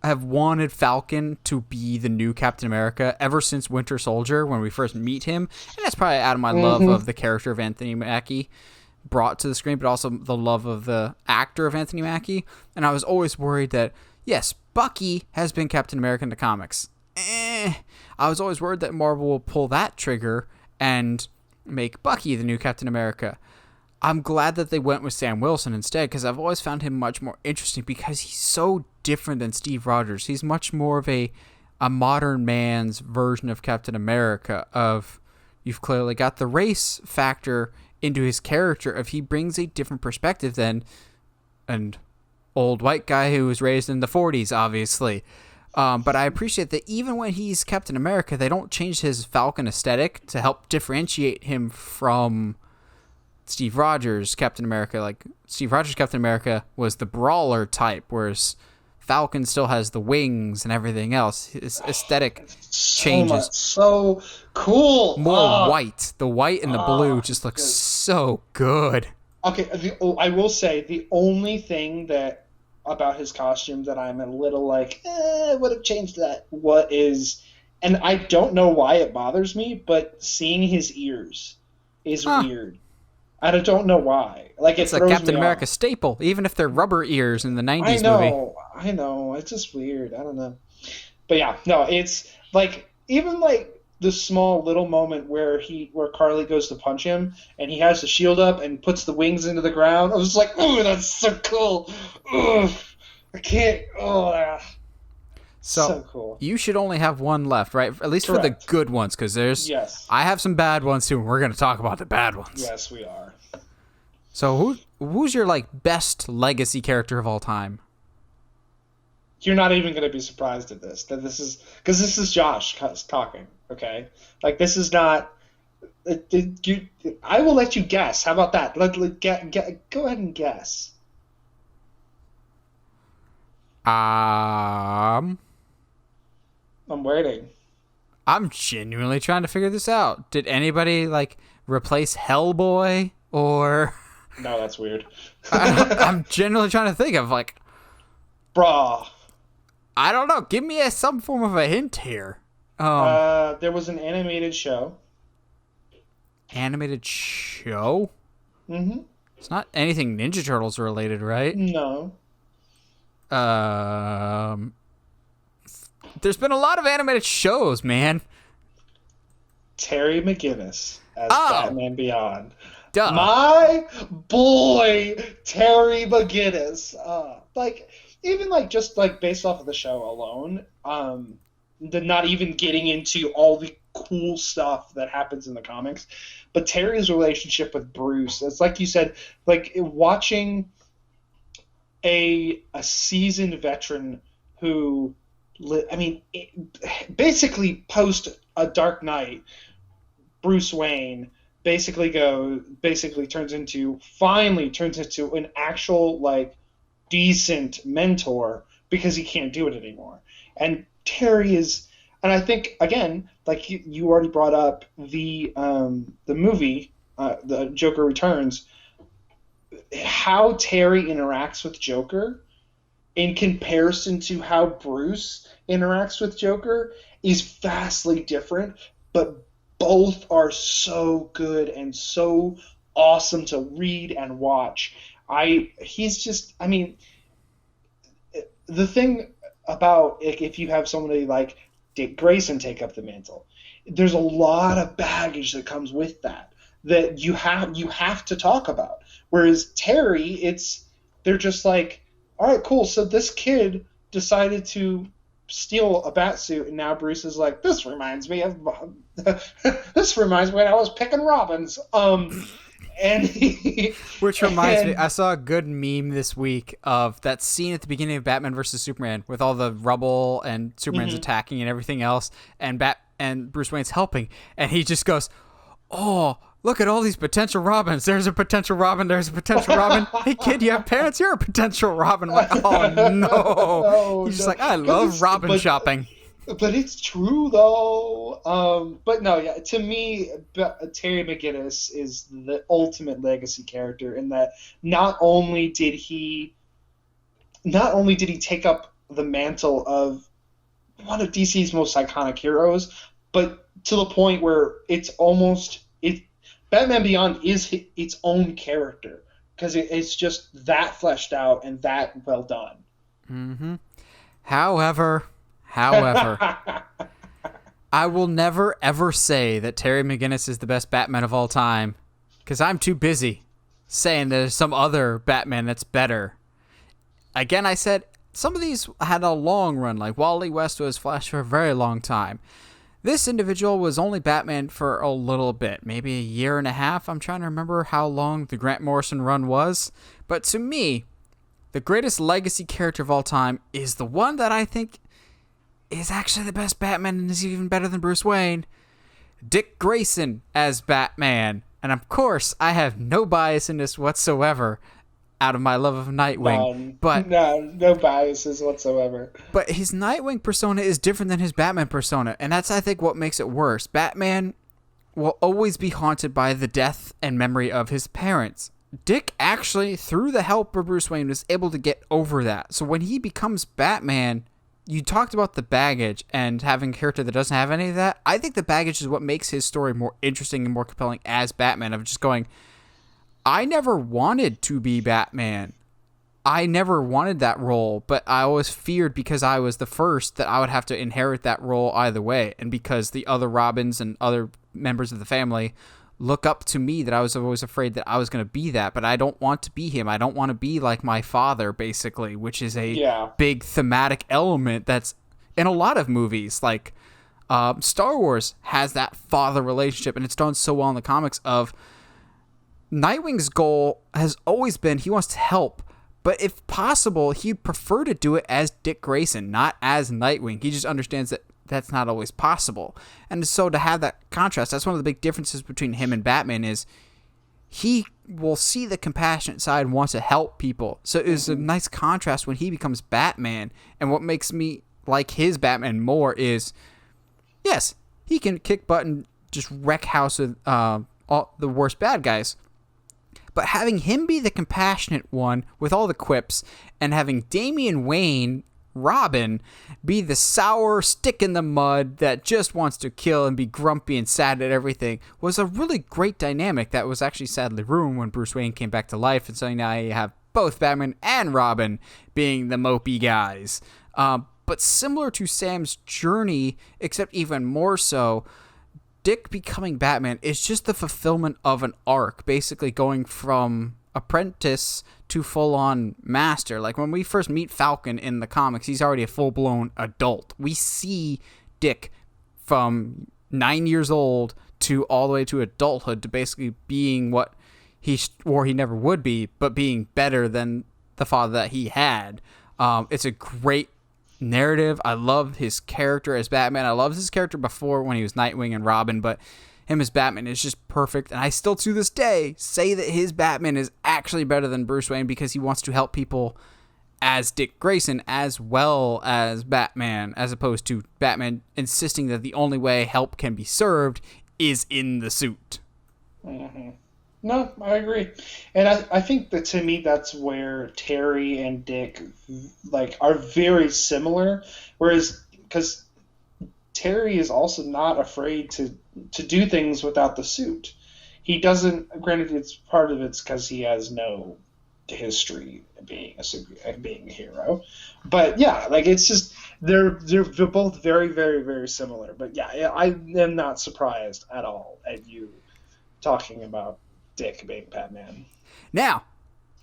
A: have wanted Falcon to be the new Captain America ever since Winter Soldier when we first meet him, and that's probably out of my love of the character of Anthony Mackie brought to the screen, but also the love of the actor of Anthony Mackie. And I was always worried that, yes, Bucky has been Captain America in the comics. I was always worried that Marvel will pull that trigger and make Bucky the new Captain America. I'm glad that they went with Sam Wilson instead, because I've always found him much more interesting because he's so different than Steve Rogers. He's much more of a modern man's version of Captain America. Of you've clearly got the race factor into his character. Of he brings a different perspective than an old white guy who was raised in the 40s, obviously. But I appreciate that even when he's Captain America, they don't change his Falcon aesthetic to help differentiate him from Steve Rogers' Captain America. Like, Steve Rogers' Captain America was the brawler type, whereas Falcon still has the wings and everything else. His aesthetic changes.
B: So cool.
A: More white. The white and the blue just looks so good.
B: Okay, I will say the only thing that about his costume that I'm a little like, I would have changed that. What is, and I don't know why it bothers me, but seeing his ears is weird. I don't know why. Like,
A: it's
B: it
A: a
B: throws
A: Captain
B: me
A: America
B: off.
A: staple, even if they're rubber ears in the 90s movie.
B: I know. It's just weird. I don't know. But yeah, no, it's like even like the small little moment where Carly goes to punch him and he has the shield up and puts the wings into the ground. I was just like, ooh, that's so cool. Ugh, I can't. Oh, so cool.
A: You should only have one left, right? At least
B: Correct.
A: for the good ones, because
B: Yes.
A: I have some bad ones too, and we're going to talk about the bad ones.
B: Yes, we are.
A: So who's your like best legacy character of all time?
B: You're not even going to be surprised at this. That this is because this is Josh talking. Okay, like this is not. I will let you guess. How about that? Go ahead and guess.
A: I'm
B: waiting.
A: I'm genuinely trying to figure this out. Did anybody like replace Hellboy or?
B: No, that's weird.
A: I'm genuinely trying to think of like.
B: Bruh.
A: I don't know. Give me some form of a hint here.
B: There was an animated show.
A: Animated show?
B: Mm-hmm.
A: It's not anything Ninja Turtles related, right?
B: No.
A: There's been a lot of animated shows, man.
B: Terry McGinnis as Batman Beyond.
A: Duh.
B: My boy, Terry McGinnis. Even just based off of the show alone, not even getting into all the cool stuff that happens in the comics, but Terry's relationship with Bruce, it's like you said, like watching a seasoned veteran who, basically post a Dark Knight, Bruce Wayne finally turns into an actual decent mentor because he can't do it anymore. And Terry is, and I think again, like you already brought up the movie, the Joker Returns, how Terry interacts with Joker in comparison to how Bruce interacts with Joker is vastly different, but both are so good and so awesome to read and watch. He's just, I mean, the thing about if you have somebody like Dick Grayson take up the mantle, there's a lot of baggage that comes with that you have to talk about. Whereas Terry, they're just like, all right, cool. So this kid decided to steal a bat suit, and now Bruce is like, this reminds me of this reminds me when I was picking robins. And
A: Which reminds me, I saw a good meme this week of that scene at the beginning of Batman versus Superman with all the rubble and Superman's attacking and everything else, and Bruce Wayne's helping, and he just goes, "Oh, look at all these potential Robins. There's a potential Robin. There's a potential Robin. Hey, kid, you have parents? You're a potential Robin." I'm like, oh, no.
B: No,
A: He's just
B: no.
A: like, I love Robin shopping.
B: But it's true, though. But no, yeah, to me, Terry McGinnis is the ultimate legacy character in that not only did he take up the mantle of one of DC's most iconic heroes, but to the point where Batman Beyond is its own character because it's just that fleshed out and that well done.
A: Mm-hmm. However, I will never, ever say that Terry McGinnis is the best Batman of all time because I'm too busy saying there's some other Batman that's better. Again, I said some of these had a long run, like Wally West was Flash for a very long time. This individual was only Batman for a little bit, maybe a year and a half. I'm trying to remember how long the Grant Morrison run was. But to me, the greatest legacy character of all time is the one that I think is actually the best Batman and is even better than Bruce Wayne. Dick Grayson as Batman. And of course, I have no bias in this whatsoever out of my love of Nightwing.
B: No biases whatsoever.
A: But his Nightwing persona is different than his Batman persona. And that's, I think, what makes it worse. Batman will always be haunted by the death and memory of his parents. Dick actually, through the help of Bruce Wayne, was able to get over that. So when he becomes Batman, you talked about the baggage and having a character that doesn't have any of that. I think the baggage is what makes his story more interesting and more compelling as Batman, of just going, I never wanted to be Batman. I never wanted that role, but I always feared because I was the first that I would have to inherit that role either way. And because the other Robins and other members of the family look up to me, that I was always afraid that I was going to be that, but I don't want to be him. I don't want to be like my father, basically, which is a big thematic element that's in a lot of movies. Like Star Wars has that father relationship, and it's done so well in the comics of Nightwing's goal has always been he wants to help, but if possible, he'd prefer to do it as Dick Grayson, not as Nightwing. He just understands that that's not always possible. And so to have that contrast, that's one of the big differences between him and Batman is he will see the compassionate side and wants to help people. So it was a nice contrast when he becomes Batman. And what makes me like his Batman more is, yes, he can kick butt and just wreck house with all the worst bad guys. But having him be the compassionate one with all the quips and having Damian Wayne, Robin, be the sour stick in the mud that just wants to kill and be grumpy and sad at everything was a really great dynamic that was actually sadly ruined when Bruce Wayne came back to life. And so now you have both Batman and Robin being the mopey guys. But similar to Sam's journey, except even more so, Dick becoming Batman is just the fulfillment of an arc, basically going from apprentice to full-on master. Like when we first meet Falcon in the comics, he's already a full-blown adult. We see Dick from 9 years old to all the way to adulthood, to basically being what he swore he never would be, but being better than the father that he had. It's a great narrative. I love his character as Batman. I loved his character before when he was Nightwing and Robin, but him as Batman is just perfect. And I still to this day say that his Batman is actually better than Bruce Wayne because he wants to help people as Dick Grayson as well as Batman, as opposed to Batman insisting that the only way help can be served is in the suit.
B: Mm-hmm. No, I agree, and I think that to me that's where Terry and Dick are very similar. Whereas, because Terry is also not afraid to do things without the suit. He doesn't. Granted, it's part of it's because he has no history of being being a hero, but yeah, like it's just they're both very very very similar. But yeah, I am not surprised at all at you talking about Dick being Batman.
A: Now,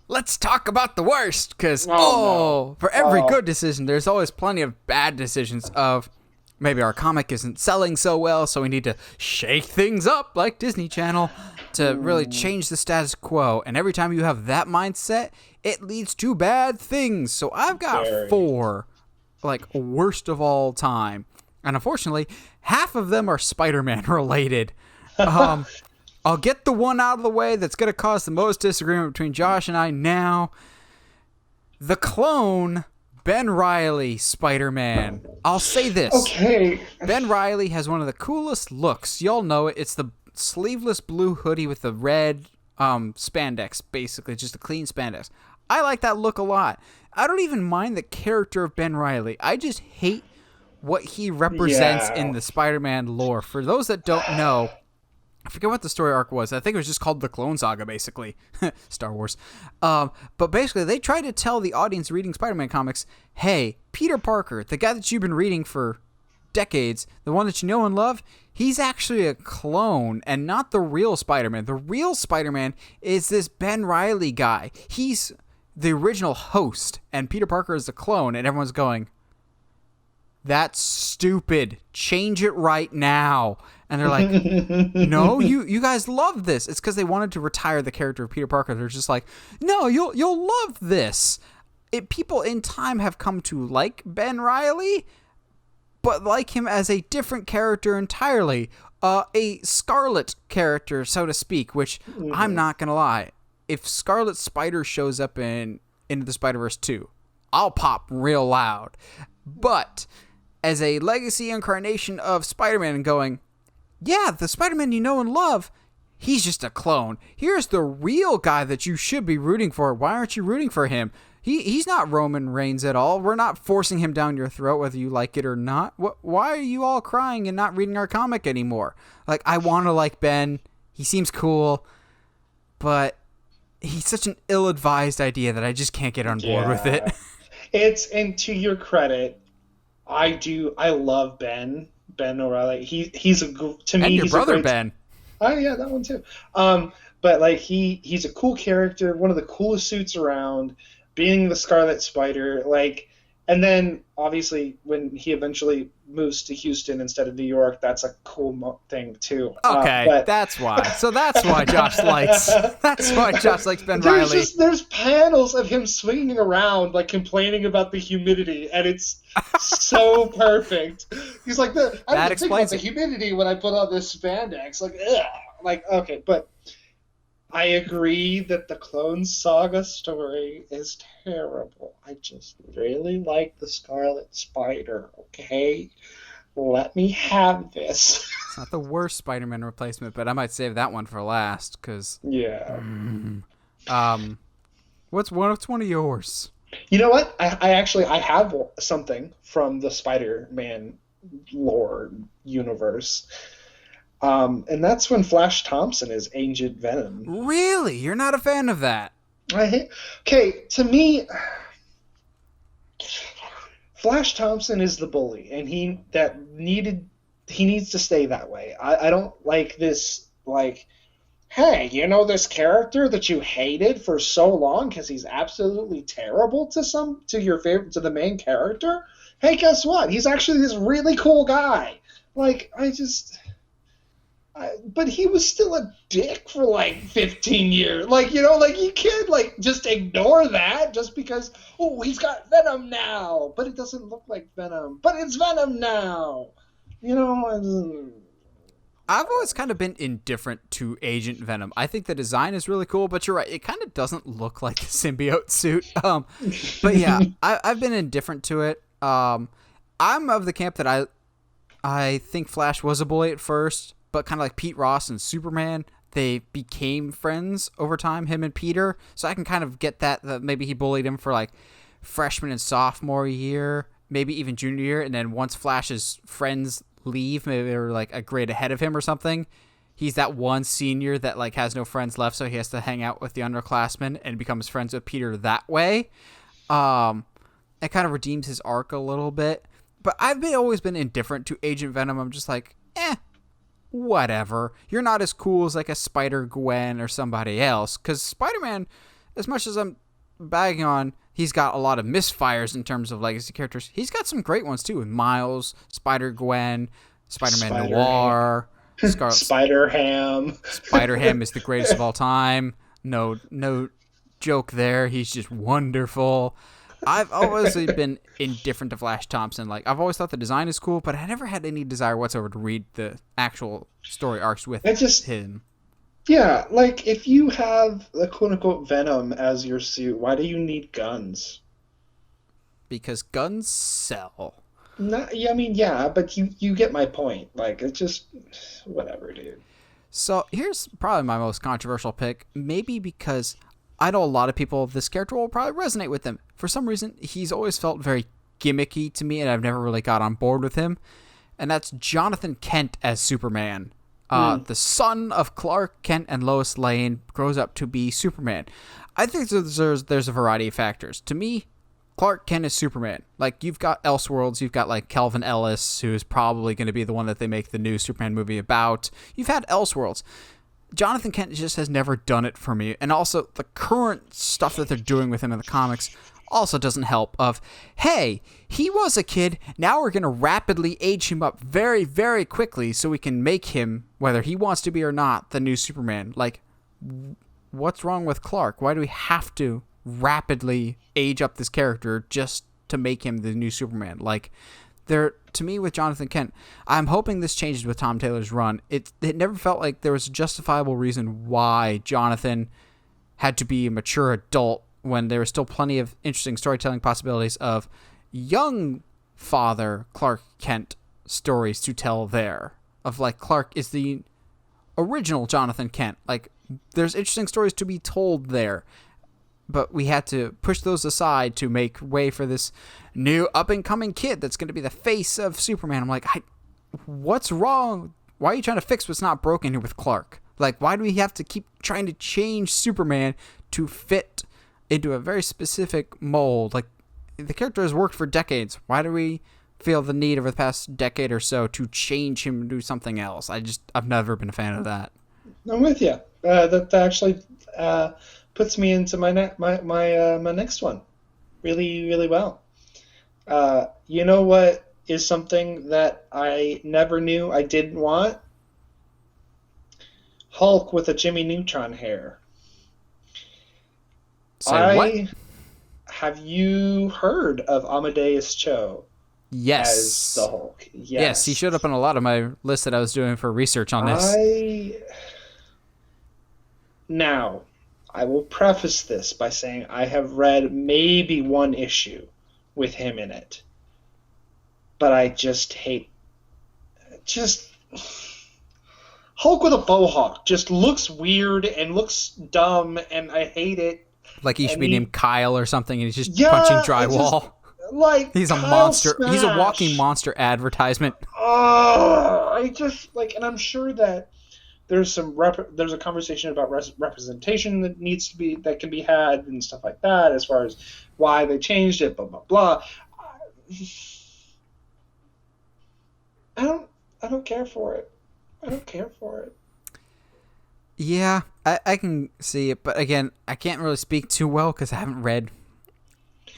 A: let's talk about the worst, because
B: No.
A: for every good decision, there's always plenty of bad decisions of maybe our comic isn't selling so well, so we need to shake things up like Disney Channel to really change the status quo. And every time you have that mindset, it leads to bad things. So I've got 4, like, worst of all time. And unfortunately, half of them are Spider-Man related. I'll get the one out of the way that's going to cause the most disagreement between Josh and I now. The clone Ben Reilly Spider-Man. I'll say this.
B: Okay.
A: Ben Reilly has one of the coolest looks. Y'all know it. It's the sleeveless blue hoodie with the red spandex, basically. Just a clean spandex. I like that look a lot. I don't even mind the character of Ben Reilly. I just hate what he represents in the Spider-Man lore. For those that don't know, I forget what the story arc was. I think it was just called The Clone Saga, basically. Star Wars. But basically, they tried to tell the audience reading Spider-Man comics, hey, Peter Parker, the guy that you've been reading for decades, the one that you know and love, he's actually a clone and not the real Spider-Man. The real Spider-Man is this Ben Reilly guy. He's the original host, and Peter Parker is the clone, and everyone's going, that's stupid. Change it right now. And they're like, no, you guys love this. It's because they wanted to retire the character of Peter Parker. They're just like, no, you'll love this. People in time have come to like Ben Reilly, but like him as a different character entirely. A Scarlet character, so to speak, which I'm not going to lie. If Scarlet Spider shows up in Into the Spider-Verse 2, I'll pop real loud. But as a legacy incarnation of Spider-Man and going, yeah, the Spider-Man you know and love, he's just a clone. Here's the real guy that you should be rooting for. Why aren't you rooting for him? He's not Roman Reigns at all. We're not forcing him down your throat whether you like it or not. Why are you all crying and not reading our comic anymore? Like, I want to like Ben. He seems cool. But he's such an ill-advised idea that I just can't get on board with it.
B: And to your credit, I love Ben O'Reilly. He's a to me.
A: And your
B: he's
A: brother
B: a great,
A: Ben.
B: Oh yeah, that one too. But like he's a cool character, one of the coolest suits around, being the Scarlet Spider, like, and then obviously when he eventually moves to Houston instead of New York, that's a cool thing too.
A: Okay, that's why. So that's why Josh likes. That's why Josh likes Ben Reilly.
B: There's panels of him swinging around, like complaining about the humidity, and it's so perfect. He's like, I didn't think about the humidity when I put on this spandex. Like, ugh. Like, okay, but I agree that the Clone Saga story is terrible. I just really like the Scarlet Spider, okay? Let me have this.
A: It's not the worst Spider-Man replacement, but I might save that one for last, because...
B: Yeah.
A: What's one of yours?
B: You know what? I have something from the Spider-Man lore universe. And that's when Flash Thompson is Agent Venom.
A: Really? You're not a fan of that?
B: Okay, to me, Flash Thompson is the bully, and he needs to stay that way. I don't like this, like, hey, you know this character that you hated for so long because he's absolutely terrible to the main character? Hey, guess what? He's actually this really cool guy. Like, but he was still a dick for like 15 years. Like, you know, like you can't like just ignore that just because, oh, he's got Venom now, but it doesn't look like Venom, but it's Venom now. You know,
A: I've always kind of been indifferent to Agent Venom. I think the design is really cool, but you're right. It kind of doesn't look like a symbiote suit. But yeah, I've been indifferent to it. I'm of the camp that I think Flash was a bully at first, but kind of like Pete Ross and Superman, they became friends over time, him and Peter. So I can kind of get that maybe he bullied him for like freshman and sophomore year, maybe even junior year. And then once Flash's friends leave. Maybe they were like a grade ahead of him or something. He's that one senior that like has no friends left, so he has to hang out with the underclassmen and becomes friends with Peter that way. It kind of redeems his arc a little bit. But I've always been indifferent to Agent Venom. I'm just like, whatever. You're not as cool as like a Spider-Gwen or somebody else. Because Spider-Man, as much as I'm bagging on, he's got a lot of misfires in terms of legacy characters. He's got some great ones too, with Miles, Spider-Gwen, Spider-Man Noir,
B: Spider-Ham.
A: Spider-Ham is the greatest of all time. No joke there. He's just wonderful. I've always been indifferent to Flash Thompson. Like, I've always thought the design is cool, but I never had any desire whatsoever to read the actual story arcs with him.
B: Yeah, like, if you have the quote-unquote Venom as your suit, why do you need guns?
A: Because guns sell.
B: Yeah, but you get my point. Like, it's just whatever, dude.
A: So here's probably my most controversial pick. Maybe because I know a lot of people, this character will probably resonate with them. For some reason, he's always felt very gimmicky to me, and I've never really got on board with him. And that's Jonathan Kent as Superman. The son of Clark Kent and Lois Lane grows up to be Superman. I think there's a variety of factors. To me, Clark Kent is Superman. Like, you've got Elseworlds, you've got like Calvin Ellis, who is probably going to be the one that they make the new Superman movie about. You've had Elseworlds. Jonathan Kent just has never done it for me. And also, the current stuff that they're doing with him in the comics also doesn't help. Of, hey, he was a kid, now we're going to rapidly age him up very, very quickly so we can make him, whether he wants to be or not, the new Superman. Like, what's wrong with Clark? Why do we have to rapidly age up this character just to make him the new Superman? Like, to me, with Jonathan Kent, I'm hoping this changes with Tom Taylor's run. It never felt like there was a justifiable reason why Jonathan had to be a mature adult when there was still plenty of interesting storytelling possibilities of young father Clark Kent stories to tell there. Of like, Clark is the original Jonathan Kent. Like, there's interesting stories to be told there. But we had to push those aside to make way for this new up-and-coming kid that's going to be the face of Superman. I'm like, what's wrong? Why are you trying to fix what's not broken here with Clark? Like, why do we have to keep trying to change Superman to fit into a very specific mold? Like, the character has worked for decades. Why do we feel the need over the past decade or so to change him and do something else? I've never been a fan of that.
B: I'm with you. That actually puts me into my next one really, really well. You know what is something that I never knew I didn't want? Hulk with a Jimmy Neutron hair.
A: What?
B: Have you heard of Amadeus Cho?
A: Yes.
B: As the Hulk.
A: Yes, he showed up on a lot of my list that I was doing for research on this.
B: Now, I will preface this by saying I have read maybe one issue with him in it. But I just hate... Hulk with a mohawk just looks weird and looks dumb, and I hate it.
A: Like he should be named Kyle or something, and he's just punching drywall.
B: He's
A: a monster. Smash. He's a walking monster advertisement.
B: And I'm sure that there's a conversation about representation that can be had and stuff like that, as far as why they changed it, blah blah blah. I don't care for it. I don't care for it.
A: Yeah, I can see it, but again, I can't really speak too well because I haven't read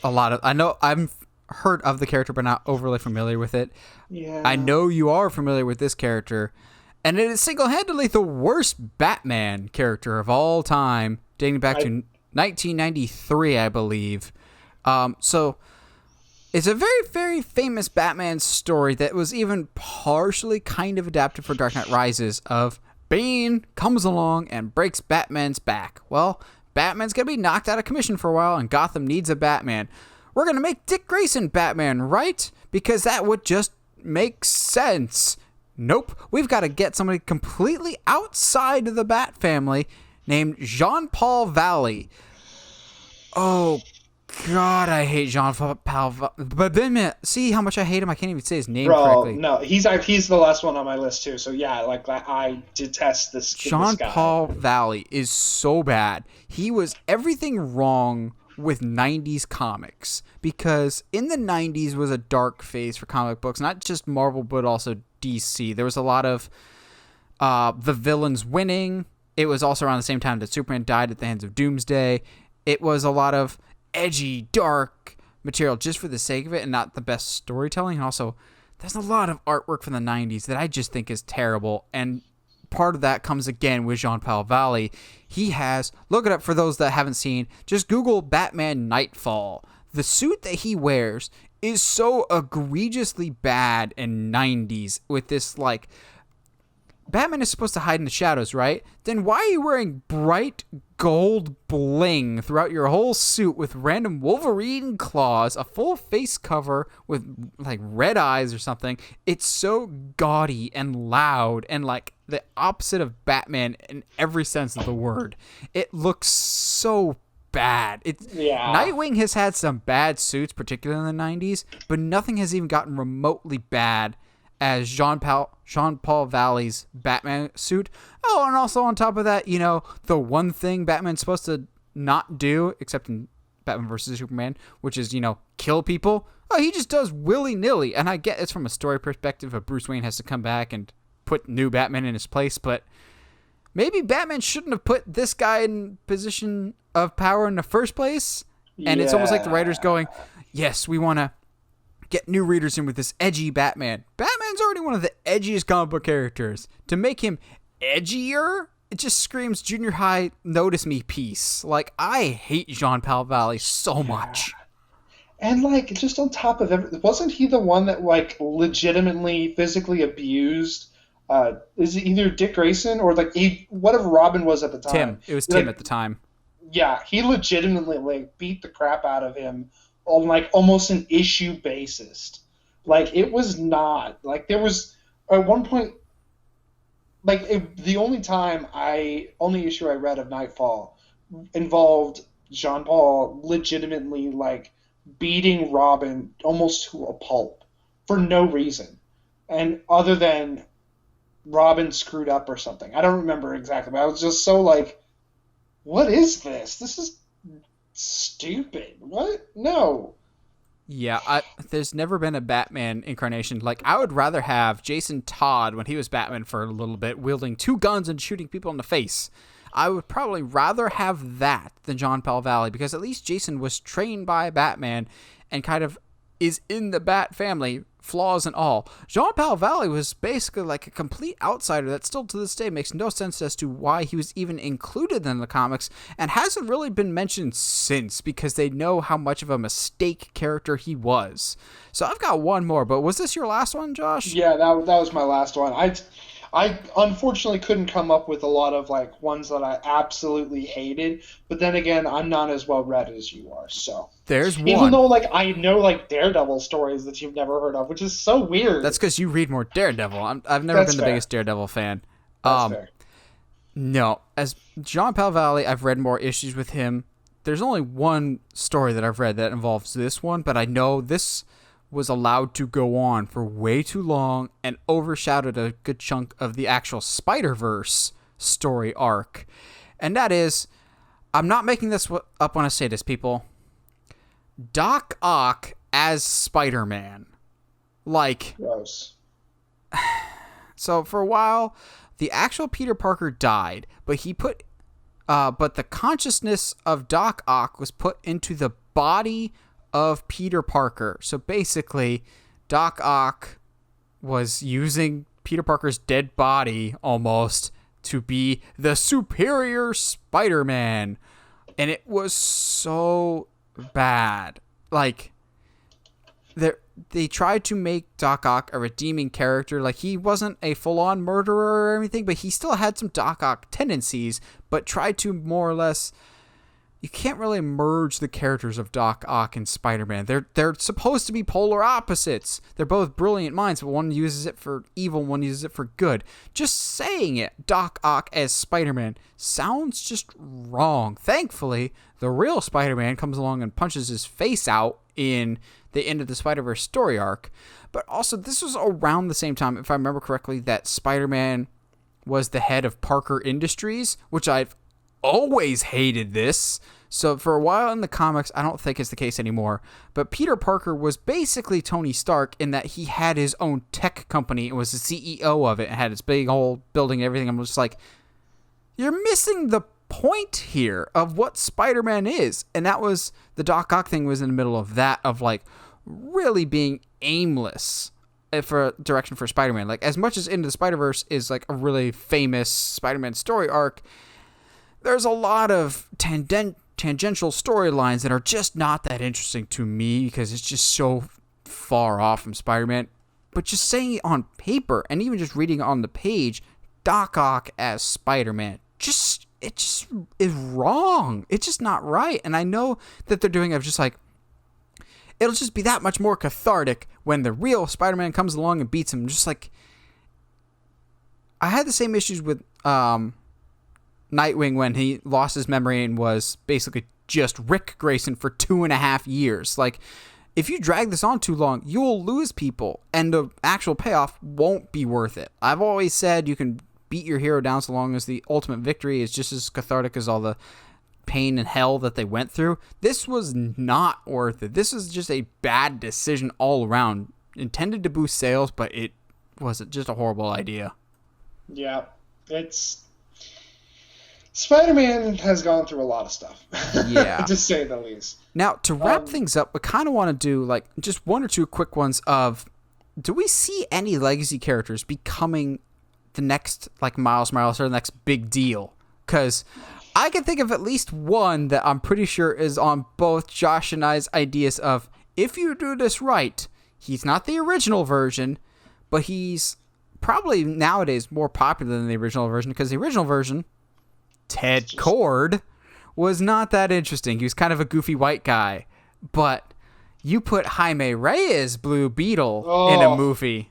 A: a lot of... I know I've heard of the character, but not overly familiar with it.
B: Yeah.
A: I know you are familiar with this character, and it is single-handedly the worst Batman character of all time, dating back to 1993, I believe. So it's a very, very famous Batman story that was even partially kind of adapted for Dark Knight Rises of... Bane comes along and breaks Batman's back. Well, Batman's going to be knocked out of commission for a while, and Gotham needs a Batman. We're going to make Dick Grayson Batman, right? Because that would just make sense. Nope. We've got to get somebody completely outside of the Bat family named Jean-Paul Valley. Oh, God, I hate But then, see how much I hate him? I can't even say his name
B: Bro,
A: correctly.
B: no, he's the last one on my list too. So yeah, like I detest this guy.
A: Jean-Paul Valley is so bad. He was everything wrong with 90s comics because in the 90s was a dark phase for comic books, not just Marvel but also DC. There was a lot of the villains winning. It was also around the same time that Superman died at the hands of Doomsday. It was a lot of edgy, dark material just for the sake of it and not the best storytelling. And also, there's a lot of artwork from the 90s that I just think is terrible. And part of that comes again with Jean-Paul Valley. He has, look it up for those that haven't seen, just Google Batman Nightfall. The suit that he wears is so egregiously bad in 90s with this, like, Batman is supposed to hide in the shadows, right? Then why are you wearing bright gold bling throughout your whole suit with random Wolverine claws, a full face cover with like red eyes or something? It's so gaudy and loud and like the opposite of Batman in every sense of the word. It looks so bad. Nightwing has had some bad suits, particularly in the 90s, but nothing has even gotten remotely bad as Jean-Paul Valley's Batman suit. Oh, and also on top of that, you know, the one thing Batman's supposed to not do, except in Batman vs. Superman, which is, you know, kill people. Oh, he just does willy-nilly. And I get it's from a story perspective of Bruce Wayne has to come back and put new Batman in his place, but maybe Batman shouldn't have put this guy in position of power in the first place. And it's almost like the writers going, yes, we want to get new readers in with this edgy Batman. Batman's already one of the edgiest comic book characters. To make him edgier, it just screams junior high notice me piece. Like, I hate Jean-Paul Valley so much.
B: And like, just on top of everything, wasn't he the one that like legitimately physically abused? Is it either Dick Grayson or like whatever Robin was at the time?
A: Tim. It was Tim at the time.
B: Yeah, he legitimately like beat the crap out of him on like almost an issue basis. Like it was not like there was at one point like the only issue I read of Nightfall involved Jean Paul legitimately like beating Robin almost to a pulp for no reason, and other than Robin screwed up or something. I don't remember exactly, but I was just so like, what is this? This is stupid. What? No.
A: Yeah, there's never been a Batman incarnation. Like, I would rather have Jason Todd when he was Batman for a little bit, wielding two guns and shooting people in the face. I would probably rather have that than Jean-Paul Valley, because at least Jason was trained by Batman and kind of is in the Bat family, flaws and all. Jean-Paul Valley was basically like a complete outsider that still to this day makes no sense as to why he was even included in the comics and hasn't really been mentioned since, because they know how much of a mistake character he was. So I've got one more, but was this your last one, Josh?
B: Yeah, that was my last one. I unfortunately couldn't come up with a lot of like ones that I absolutely hated, but then again, I'm not as well read as you are, so.
A: There's one.
B: Even though like I know like Daredevil stories that you've never heard of, which is so weird.
A: That's because you read more Daredevil. I've never been the biggest Daredevil fan.
B: That's fair.
A: No, as Jean-Paul Valley, I've read more issues with him. There's only one story that I've read that involves this one, but I know this was allowed to go on for way too long and overshadowed a good chunk of the actual Spider-Verse story arc. And that is, I'm not making this up when I say this, people. Doc Ock as Spider-Man. Like,
B: gross.
A: So for a while, the actual Peter Parker died, but but the consciousness of Doc Ock was put into the body of Peter Parker. So basically, Doc Ock was using Peter Parker's dead body almost to be the superior Spider-Man. And it was so bad. Like, they tried to make Doc Ock a redeeming character. Like, he wasn't a full-on murderer or anything, but he still had some Doc Ock tendencies, but tried to more or less, you can't really merge the characters of Doc Ock and Spider-Man. They're supposed to be polar opposites. They're both brilliant minds, but one uses it for evil, one uses it for good. Just saying it, Doc Ock as Spider-Man, sounds just wrong. Thankfully, the real Spider-Man comes along and punches his face out in the end of the Spider-Verse story arc. But also, this was around the same time, if I remember correctly, that Spider-Man was the head of Parker Industries, which I've always hated this. So for a while in the comics, I don't think it's the case anymore, but Peter Parker was basically Tony Stark in that he had his own tech company and was the CEO of it and had its big old building and everything. I'm just like, you're missing the point here of what Spider-Man is. And that was, the Doc Ock thing was in the middle of that, of like really being aimless for direction for Spider-Man. Like, as much as Into the Spider-Verse is like a really famous Spider-Man story arc, there's a lot of tangential storylines that are just not that interesting to me because it's just so far off from Spider-Man. But just saying it on paper and even just reading it on the page, Doc Ock as Spider-Man, it just is wrong. It's just not right. And I know that they're doing it just like, it'll just be that much more cathartic when the real Spider-Man comes along and beats him. Just like, I had the same issues with Nightwing when he lost his memory and was basically just Rick Grayson for 2.5 years. Like, if you drag this on too long, you'll lose people, and the actual payoff won't be worth it. I've always said you can beat your hero down so long as the ultimate victory is just as cathartic as all the pain and hell that they went through. This was not worth it. This was just a bad decision all around. Intended to boost sales, but it was just a horrible idea.
B: Yeah, Spider-Man has gone through a lot of stuff.
A: Yeah.
B: To say the least.
A: Now, to wrap things up, we kind of want to do like just one or two quick ones of, do we see any legacy characters becoming the next like Miles Morales or the next big deal? Because I can think of at least one that I'm pretty sure is on both Josh and I's ideas of, if you do this right, he's not the original version, but he's probably nowadays more popular than the original version, because the original version, Ted Cord, was not that interesting. He was kind of a goofy white guy. But you put Jaime Reyes, Blue Beetle, in a movie,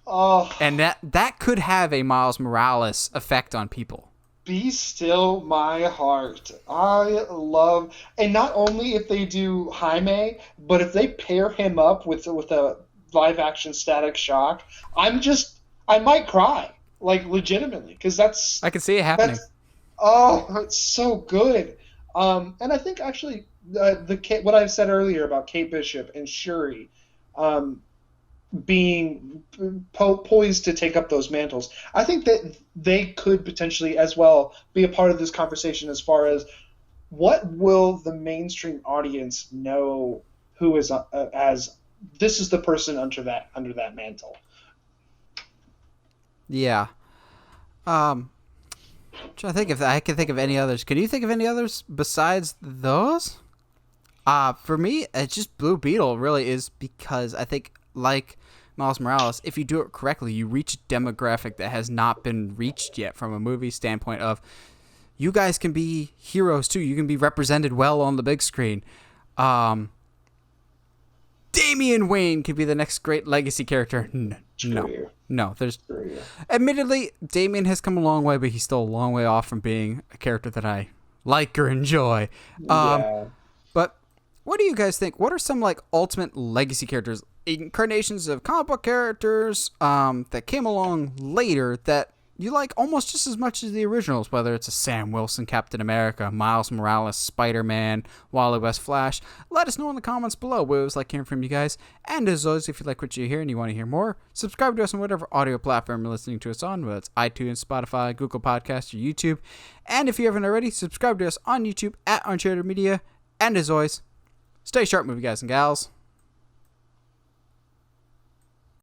A: and that could have a Miles Morales effect on people.
B: Be still my heart. I love, and not only if they do Jaime, but if they pair him up with a live action Static Shock, I might cry, like legitimately, because I
A: can see it happening.
B: It's so good. And I think actually what I've said earlier about Kate Bishop and Shuri being poised to take up those mantles, I think that they could potentially as well be a part of this conversation as far as what will the mainstream audience know who is as this is the person under that mantle.
A: Yeah. Trying to think if I can think of any others. Can you think of any others besides those? For me, it's just Blue Beetle really is, because I think, like Miles Morales, if you do it correctly, you reach a demographic that has not been reached yet from a movie standpoint of, you guys can be heroes too. You can be represented well on the big screen. Damian Wayne could be the next great legacy character. No. There's, admittedly, Damian has come a long way, but he's still a long way off from being a character that I like or enjoy. But what do you guys think? What are some like ultimate legacy characters, incarnations of comic book characters that came along later that you like almost just as much as the originals, whether it's a Sam Wilson Captain America, Miles Morales Spider-Man, Wally West Flash? Let us know in the comments below. We always like hearing from you guys. And as always, if you like what you hear and you want to hear more, subscribe to us on whatever audio platform you're listening to us on, whether it's iTunes, Spotify, Google Podcasts, or YouTube. And if you haven't already, subscribe to us on YouTube at Uncharted Media. And as always, stay sharp, movie guys and gals.